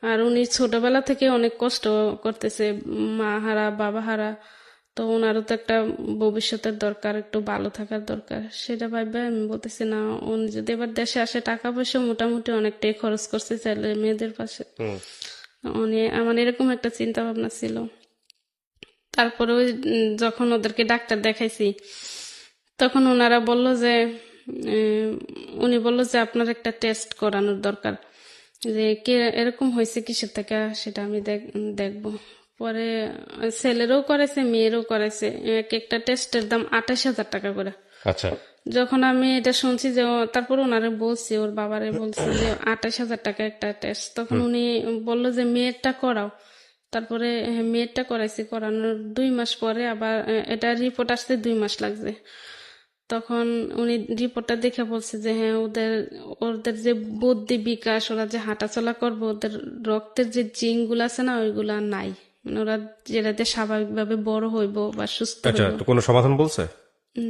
আর উনি ছোটবেলা থেকে অনেক কষ্ট করতেছে, মা হারা বাবা হারা, তো ওনারও তো একটা ভবিষ্যতের দরকার, একটু ভালো থাকার দরকার। সেটা ভাববে আমি বলতেছি না, উনি যদি এবার দেশে আসে, টাকা পয়সা মোটামুটি অনেকটাই খরচ করছে ছেলে মেয়েদের পাশে। উনি আমার এরকম একটা চিন্তা ভাবনা ছিল। তারপরে যখন ওদেরকে ডাক্তার দেখাইছি, তখন ওনারা বলল যে উনি বলল যে আপনার একটা টেস্ট করানোর দরকার, যে কে এরকম হয়েছে কিসের থেকে, সেটা আমি দেখবো। পরে ছেলেরও করেছে, মেয়েরও করেছে, একটা টেস্টের দাম 28,000 টাকা করে। আচ্ছা, যখন আমি এটা শুনছি যে তারপর ওনারে বলছি, ওর বাবারে বলছি যে 28,000 টাকা একটা টেস্ট, তখন উনি বললো যে মেয়েরটা করাও। তারপরে মেয়েরটা করাইছি, করানোর 2 মাস পরে আবার এটা রিপোর্ট আসতে 2 মাস লাগছে। তখন উনি রিপোর্টটা দেখে বলছে যে হ্যাঁ, ওদের যে বুদ্ধি বিকাশ, ওরা যে হাঁটাচলা করবে, ওদের রক্তের যে জিনগুলো আছে না, ওইগুলা নাই, মানে ওরা যেটাতে স্বাভাবিকভাবে বড় হইব বা সুস্থ আচ্ছা, তো কোনো সমাধান বলছে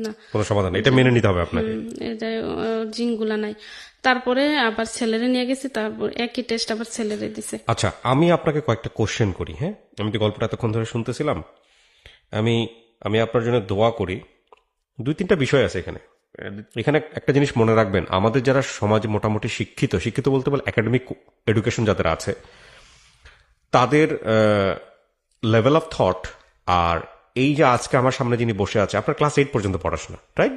না, কোনো সমাধান, এটা মেনে নিতে হবে আপনাকে। এটা জিনগুলা নাই। তারপরে আবার ছেলেরে নিয়ে গেছি, তারপর একই টেস্ট আবার ছেলেরে দিছে। আচ্ছা, আমি আপনাকে কয়েকটা কোশ্চেন করি। হ্যাঁ, আমি তো গল্পটা এতক্ষণ ধরে শুনতেছিলাম। আমি আপনার জন্য দোয়া করি। 2-3টা বিষয় আছে এখানে একটা জিনিস মনে রাখবেন, আমাদের যারা সমাজে মোটামুটি শিক্ষিত বলতে বলে একাডেমিক এডুকেশন যাদের আছে, তাদের লেভেল অফ থট, আর এই যে আজকে আমার সামনে যিনি বসে আছে, আপনার ক্লাস 8 পর্যন্ত পড়াশোনা, right?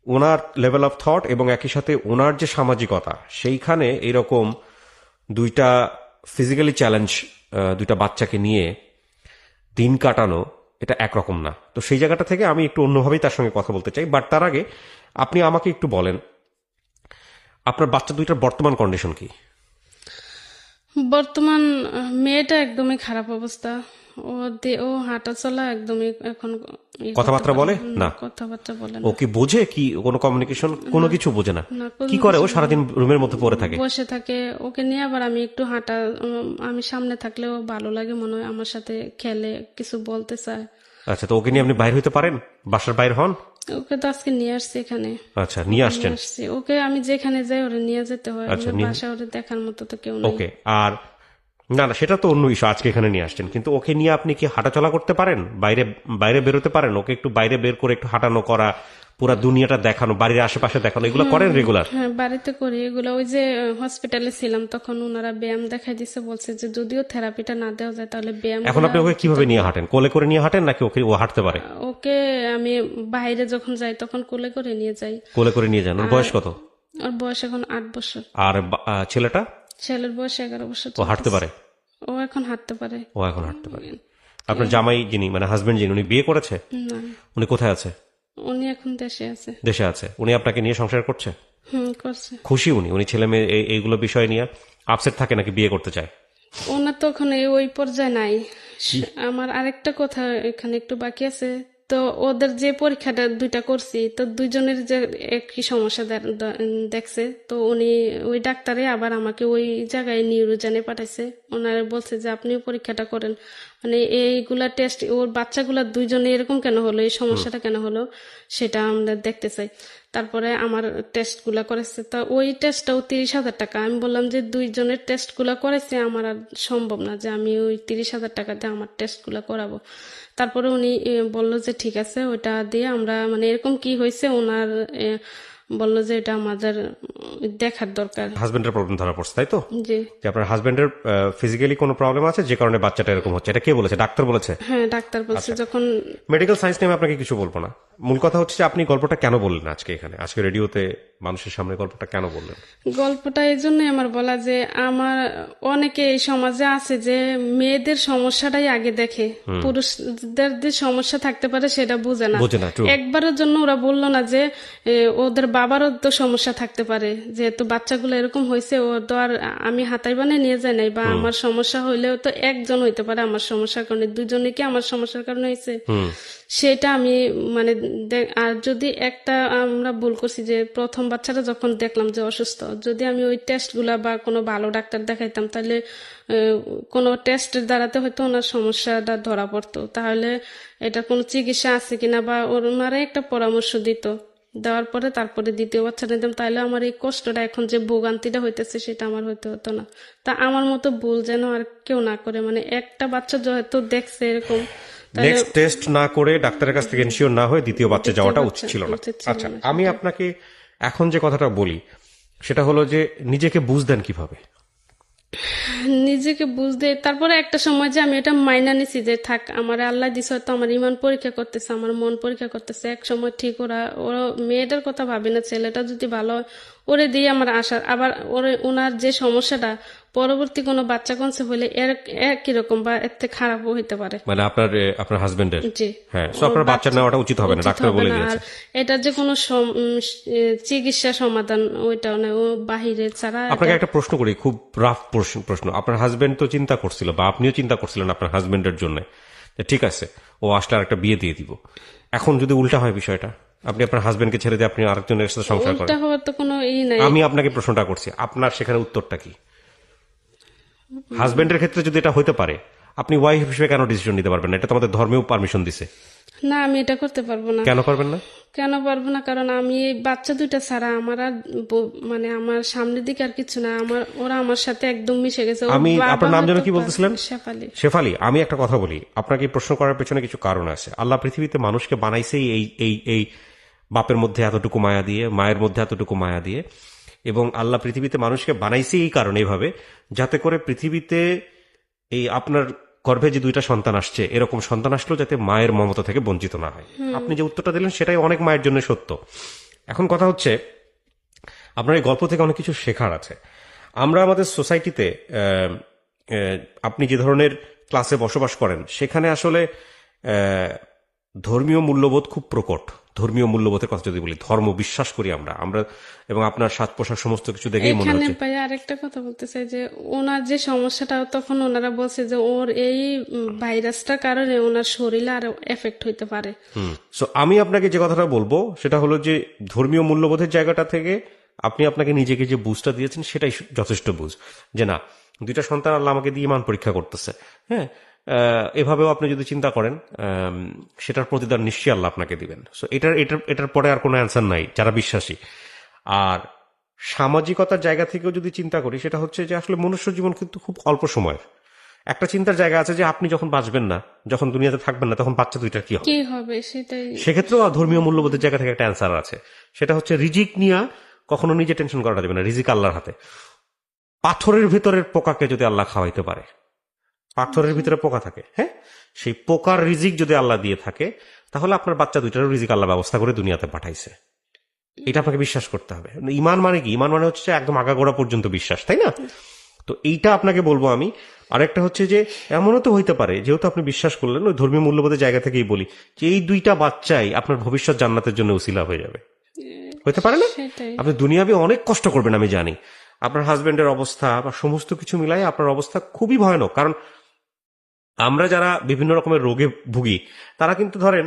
Owner level of thought এবং একই সাথে ওনার যে সামাজিকতা, সেইখানে এইরকম 2টা ফিজিক্যালি চ্যালেঞ্জ, 2টা বাচ্চাকে নিয়ে দিন কাটানো, এটা একরকম না। তো সেই জায়গাটা থেকে আমি একটু অন্যভাবেই তার সঙ্গে কথা বলতে চাই। বাট তার আগে আপনি আমাকে একটু বলেন, আপনার বাচ্চা 2টার বর্তমান কন্ডিশন কি? বর্তমান মেয়েটা একদমই খারাপ অবস্থা, ও হাঁটা চলা একদমই এখন কথাবার্তা বলে না? কথাবার্তা বলে ও না, কি বোঝে কি কোনো কমিউনিকেশন কোনো কিছু বোঝে না? না, কোনো কি করে ও সারাদিন রুমের মধ্যে পড়ে থাকে? বসে থাকে। ওকে নিয়ে আবার আমি একটু হাঁটা, আমি সামনে থাকলেও ভালো লাগে, মনে হয় আমার সাথে খেলে, কিছু বলতে চায়। আচ্ছা, তো ওকে নিয়ে আপনি বাইরে হইতে পারেন? বাসার বাইরে হন? ওকে তো আজকে নিয়ে আসছি এখানে, আচ্ছা, নিয়ে আসছেন। আসছি ওকে, আমি যেখানে যাই ওরে নিয়ে যেতে হয়, আচ্ছা, আমার নিয়ে- বাসা ওরে দেখার মতো তো কেউ নেই। ওকে, আর না না সেটা তো অন্য ইস্যু, আজকে এখানে নিয়ে আসছেন, কিন্তু ওকে নিয়ে আপনি কি হাঁটাচলা করতে পারেন? বাইরে বাইরে বেরোতে পারেন? ওকে একটু বাইরে বের করে একটু হাঁটানো করা, পুরা দুনিয়াটা দেখানো, বাড়ির আশেপাশে দেখানো, এগুলো করেন রেগুলার? হ্যাঁ, বাড়িতে করি এগুলো। ওই যে হসপিটালে ছিলাম তখন ওনারা ব্যায়াম দেখাই দিছে, বলছে যে যদিও থেরাপিটা না দেওয়া যায় তাহলে ব্যায়াম এখন আপনি ওকে কিভাবে নিয়ে হাঁটেন? কোলে করে নিয়ে হাঁটেন নাকি ওকে ও হাঁটতে পারে? ওকে আমি বাইরে যখন যাই তখন কোলে করে নিয়ে যাই। কোলে করে নিয়ে যান। ওর বয়স কত? ওর বয়স এখন 8 বছর। আর ছেলেটা? ছেলের বয়স 11 বছর। ও হাঁটতে পারে? ও এখন হাঁটতে পারে। ও এখন হাঁটতে পারে। আপনার জামাই যিনি, মানে হাজবেন্ড যিনি, উনি বিয়ে করেছে? না, উনি কোথায় আছে? উনি এখন দেশে আছে। দেশে আছে। উনি আপনাকে নিয়ে সংসার করছে? করছে। খুশি উনি? উনি ছেলে মেয়ে এইগুলো বিষয় নিয়ে আপসেট থাকে নাকি বিয়ে করতে চায়? ওনার তো ওখানে ওই পর্যায়ে নাই। আমার আরেকটা কথা এখানে একটু বাকি আছে। তো ওদের যে পরীক্ষাটা দুইটা করছি, তো দুইজনের যে একই সমস্যা দেখছে, তো উনি ওই ডাক্তারে আবার আমাকে ওই জায়গায় নিউরোজেনে পাঠাইছে। ওনারা বলছে যে আপনিও পরীক্ষাটা করেন, মানে এইগুলা টেস্ট, ওর বাচ্চাগুলা দুইজনে এরকম কেন হলো, এই সমস্যাটা কেন হলো সেটা আমরা দেখতে চাই। তারপরে আমার টেস্ট গুলা করেছে, তা ওই টেস্টটাও 30,000 টাকা। আমি বললাম যে দুইজনের টেস্ট গুলা করেছে, আমার আর সম্ভব না যে আমি ওই 30,000 টাকা দিয়ে আমার টেস্ট গুলা করাবো। তারপরে উনি বললো যে ঠিক আছে, ওইটা দিয়ে আমরা, মানে এরকম কি হয়েছে ওনার বললো যে এটা আমাদের দেখার দরকার। হাজবেন্ডের প্রবলেম ধরা পড়ছে, তাই তো? জি যে আপনার হাজবেন্ডের ফিজিক্যালি কোনো প্রবলেম আছে যে কারণে বাচ্চাটা এরকম হচ্ছে, এটা কে বলেছে? ডাক্তার বলেছে? হ্যাঁ, ডাক্তার বলছে। যখন মেডিকেল সায়েন্স নিয়ে আমি আপনাকে কিছু বলবো না, মূল কথা হচ্ছে যে আপনি গল্পটা কেন বললেন আজকে এখানে, আজকে রেডিওতে মানুষের সামনে গল্পটা কেন বললেন? গল্পটা এই জন্যই আমার বলা যে আমার অনেকে এই সমাজে আছে যে মেয়েদের সমস্যাটাই আগে দেখে, পুরুষদের যে সমস্যা থাকতে পারে সেটা বুঝে না। বোঝে না, true। একবারের জন্য ওরা বললো না যে ওদের বাবারও তো সমস্যা থাকতে পারে, যেহেতু বাচ্চাগুলো এরকম হয়েছে, ও তো আর আমি হাতাই বানিয়ে নিয়ে যায় নাই, বা আমার সমস্যা হইলেও তো একজন হইতে পারে আমার সমস্যার কারণে, দুজনে কি আমার সমস্যার কারণে হয়েছে সেটা আমি মানে আর যদি একটা আমরা ভুল করছি যে প্রথম বাচ্চাটা যখন দেখলাম যে অসুস্থ, যদি আমি ওই টেস্টগুলা বা কোনো ভালো ডাক্তার দেখাইতাম তাহলে কোনো টেস্টের দ্বারাতে হয়তো ওনার সমস্যাটা ধরা পড়তো, তাহলে এটা কোনো চিকিৎসা আছে কিনা বা ওনারা একটা পরামর্শ দিত, দেওয়ার পরে তারপরে দ্বিতীয় বাচ্চাটা দিতাম, তাহলে আমার এই কষ্টটা এখন যে ভোগান্তিটা হইতেছে সেটা আমার হইতে হতো না। তা আমার মতো ভুল যেন আর কেউ না করে, মানে একটা বাচ্চা হয়তো দেখছে এরকম, নেক্সট টেস্ট না করে ডাক্তারের কাছ থেকে এনশিওর না হয়ে দ্বিতীয় বাচ্চা যাওয়াটা উচিত ছিল না। আচ্ছা, আমি আপনাকে এখন যে কথাটা বলি সেটা হলো যে নিজেকে বুঝদেন কিভাবে? নিজেকে বুঝতে তারপরে একটা সময় যে আমি এটা মাইনা নিছি যে থাক, আমার আল্লাহ দিছে, হয়তো আমার ইমান পরীক্ষা করতেছে, আমার মন পরীক্ষা করতেছে, এক সময় ঠিক ওরা মেয়েটার কথা ভাবে না, ছেলেটা যদি ভালো হয় ওরে দিয়ে আমার আশা, আবার ওনার যে সমস্যাটা পরবর্তী কোনো বাচ্চা কনসে হলে একই রকম বা এর থেকে খারাপও হইতে পারে। মানে আপনার হাজবেন্ডের? জি হ্যাঁ, সো আপনার বাচ্চা নেওয়াটা উচিত হবে না, ডাক্তার বলে দিয়েছে। আর এটা যে কোনো চিকিৎসা সমাধান ওইটাও না, ও বাহিরে ছাড়া। আপনাকে একটা প্রশ্ন করি, খুব রাফ প্রশ্ন। আপনার হাজবেন্ড তো চিন্তা করছিল বা আপনিও চিন্তা করছিলেন আপনার হাজবেন্ডের জন্য, ঠিক আছে ও আসলে আরেকটা বিয়ে দিয়ে দিব, এখন যদি উল্টা হয় বিষয়টা, আপনি আপনার হাজবেন্ডকে ছেড়ে দিয়ে আপনি আরেকজনের সাথে সংসার করেন, উল্টা হওয়ার তো কোনো নাই। আমি আপনাকে প্রশ্নটা করছি, আপনার সেখানে উত্তরটা কি? হাজবেন্ডের ক্ষেত্রে যদি এটা হতে পারে, আপনি ওয়াইফ হিসেবে কেন ডিসিশন নিতে পারবেন না? এটা তো আমাদের ধর্মেও পারমিশন দিছে। না, আমি এটা করতে পারবো না। কেন পারবেন না? কেন পারবো না, কারণ আমি এই বাচ্চা দুইটা ছাড়া আমার আর মানে আমার সামনের দিকে আর কিছু না, ওরা আমার সাথে একদম মিশে গেছে। আমি আপনার নাম যেন কি বলতেছিলেন? শেফালি। শেফালি, আমি একটা কথা বলি, আপনাকে প্রশ্ন করার পেছনে কিছু কারণ আছে। আল্লাহ পৃথিবীতে মানুষকে বানাইছেই এই বাপের মধ্যে এতটুকু মায়া দিয়ে, মায়ের মধ্যে এতটুকু মায়া দিয়ে, এবং আল্লাহ পৃথিবীতে মানুষকে বানাইছে এই কারণে এইভাবে, যাতে করে পৃথিবীতে এই আপনার গর্ভে যে দুইটা সন্তান আসছে, এরকম সন্তান আসলো যাতে মায়ের মমতা থেকে বঞ্চিত না হয়। আপনি যে উত্তরটা দিলেন সেটাই অনেক মায়ের জন্য সত্য। এখন কথা হচ্ছে, আপনার এই গল্প থেকে অনেক কিছু শেখার আছে। আমরা আমাদের সোসাইটিতে আপনি যে ধরনের ক্লাসে বসবাস করেন সেখানে আসলে ধর্মীয় মূল্যবোধ খুব প্রকট, ধর্মীয় মূল্যবোধের কথা যদি বলি, ধর্ম বিশ্বাস করি আমরা আমরা এবং আপনার সাজ পোশাক সমস্ত কিছু দেখেই মনে এখানে হচ্ছে। ভাই আরেকটা কথা বলতে চাই যে ওনার যে সমস্যাটা, তখন ওনারা বলছে যে ওর এই ভাইরাসটার কারণে ওনার শরীরে আরো এফেক্ট হইতে পারে। সো আমি আপনাকে যে কথাটা বলবো সেটা হলো যে ধর্মীয় মূল্যবোধের জায়গাটা থেকে আপনি আপনাকে নিজেকে যে বুঝটা দিয়েছেন সেটাই যথেষ্ট বুঝ, যে না, 2টা সন্তান আল্লাহ আমাকে দিয়ে ইমান পরীক্ষা করতেছে। হ্যাঁ, এভাবেও আপনি যদি চিন্তা করেন সেটার প্রতিদান নিশ্চয়ই আল্লাহ আপনাকে দিবেন। সো এটার পরে আর কোনো অ্যান্সার নাই যারা বিশ্বাসী। আর সামাজিকতার জায়গা থেকেও যদি চিন্তা করি, সেটা হচ্ছে যে আসলে মনুষ্য জীবন কিন্তু খুব অল্প সময়ের। একটা চিন্তার জায়গা আছে যে আপনি যখন বাঁচবেন না, যখন দুনিয়াতে থাকবেন না, তখন বাচ্চা 2টার কি হবে। কি হবে সেটাই। সেক্ষেত্রেও ধর্মীয় মূল্যবোধের জায়গা থেকে একটা অ্যান্সার আছে, সেটা হচ্ছে রিজিক নিয়ে কখনো নিজে টেনশন করা যাবে না, রিজিক আল্লাহর হাতে। পাথরের ভিতরের পোকাকে যদি আল্লাহ খাওয়াইতে পারে, পাথরের ভিতরে পোকা থাকে, হ্যাঁ, সেই পোকার রিজিক যদি আল্লাহ দিয়ে থাকে, তাহলে আপনার বাচ্চা 2টারও রিজিক আল্লাহ ব্যবস্থা করে দুনিয়াতে পাঠাইছে। এটা আপনাকে বিশ্বাস করতে হবে। ইমান মানে কি? ইমান মানে হচ্ছে একদম আগাগোড়া পর্যন্ত বিশ্বাস, তাই না? তো এইটা আপনাকে বলবো আমি। আরেকটা হচ্ছে যে এমনও তো হইতে পারে, যেহেতু আপনি বিশ্বাস করলেন, ওই ধর্মীয় মূল্যবোধের জায়গা থেকেই বলি, যে এই 2টা বাচ্চাই আপনার ভবিষ্যৎ জান্নাতের জন্য উসিলা হয়ে যাবে। হইতে পারে না? সেটাই। আপনি দুনিয়াবি অনেক কষ্ট করবেন আমি জানি, আপনার হাজবেন্ডের অবস্থা বা সমস্ত কিছু মিলাই আপনার অবস্থা খুবই ভয়ানক। কারণ আমরা যারা বিভিন্ন রকমের রোগে ভুগি, তারা কিন্তু ধরেন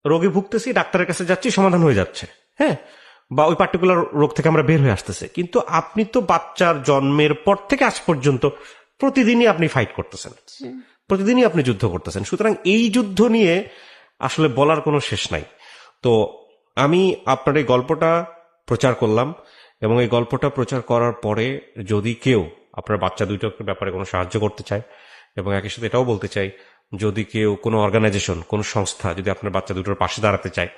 রোগে ভুগতেছি, ডাক্তারের কাছে যাচ্ছি, সমাধান হয়ে যাচ্ছে, হ্যাঁ, বা ওই পার্টিকুলার রোগ থেকে আমরা বের হয়ে আসতেছে। কিন্তু আপনি তো বাচ্চার জন্মের পর থেকে আজ পর্যন্ত প্রতিদিনই আপনি ফাইট করতেছেন, প্রতিদিনই আপনি যুদ্ধ করতেছেন। সুতরাং এই যুদ্ধ নিয়ে আসলে বলার কোনো শেষ নাই। তো আমি আপনার এই গল্পটা প্রচার করলাম, এবং এই গল্পটা প্রচার করার পরে যদি কেউ আপনার বাচ্চা 2টার ব্যাপারে কোনো সাহায্য করতে চায়, এবং একই সাথে এটাও বলতে চাই, যদি কেউ কোনো অর্গানাইজেশন, কোনো সংস্থা যদি আপনার বাচ্চা 2টার পাশে দাঁড়াতে চায়,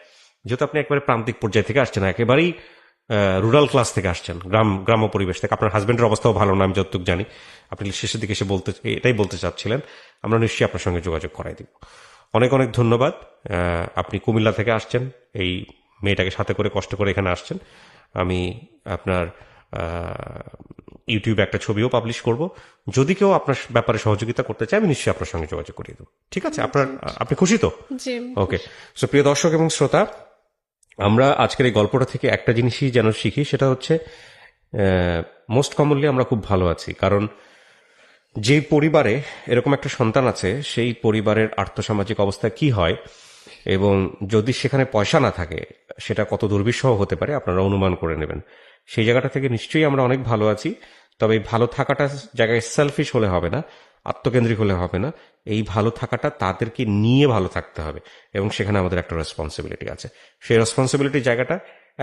যেহেতু আপনি একেবারে প্রান্তিক পর্যায় থেকে আসছেন, একেবারেই রুরাল ক্লাস থেকে আসছেন, গ্রাম্য পরিবেশ থেকে, আপনার হাজবেন্ডের অবস্থাও ভালো না আমি যতটুকু জানি, আপনি শেষের দিকে এসে এটাই বলতে চাচ্ছিলেন, আমরা নিশ্চয়ই আপনার সঙ্গে যোগাযোগ করাই দিব। অনেক অনেক ধন্যবাদ। আপনি কুমিল্লা থেকে আসছেন, এই মেয়েটাকে সাথে করে কষ্ট করে এখানে আসছেন। আমি আপনার ইউটিউবে একটা ছবিও পাবলিশ করব, যদি কেউ আপনার ব্যাপারে সহযোগিতা করতে চায় আমি নিশ্চয়ই আপনার সঙ্গে যোগাযোগ করিয়ে দেবো। ঠিক আছে? আপনি খুশি তো? জি। ওকে। সো প্রিয় দর্শক এবং শ্রোতা, আমরা আজকের এই গল্পটা থেকে একটা জিনিসই যেন শিখি, সেটা হচ্ছে মোস্ট কমনলি আমরা খুব ভালো আছি, কারণ যে পরিবারে এরকম একটা সন্তান আছে, সেই পরিবারের আর্থসামাজিক অবস্থা কি হয়, এবং যদি সেখানে পয়সা না থাকে সেটা কত দুর্বিষহ হতে পারে আপনারা অনুমান করে নেবেন। সেই জায়গাটা থেকে নিশ্চয়ই আমরা অনেক ভালো আছি। তবে এই ভালো থাকাটা জায়গায় সেলফিশ হলে হবে না, আত্মকেন্দ্রিক হলে হবে না। এই ভালো থাকাটা তাদেরকে নিয়ে ভালো থাকতে হবে, এবং সেখানে আমাদের একটা রেসপন্সিবিলিটি আছে। সেই রেসপন্সিবিলিটির জায়গাটা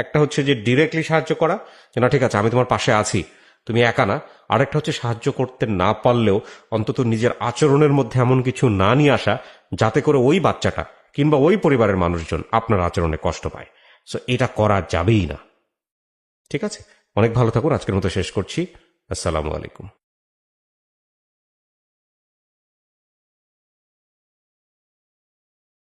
একটা হচ্ছে যে ডিরেক্টলি সাহায্য করা, যে না ঠিক আছে আমি তোমার পাশে আছি, তুমি একা না। আরেকটা হচ্ছে সাহায্য করতে না পারলেও অন্তত নিজের আচরণের মধ্যে এমন কিছু না নিয়ে আসা যাতে করে ওই বাচ্চাটা কিংবা ওই পরিবারের মানুষজন আপনার আচরণে কষ্ট পায়। সো এটা করা যাবেই না। ঠিক আছে? অনেক ভালো থাকুন। আজকের মতো শেষ করছি। আসসালামু আলাইকুম।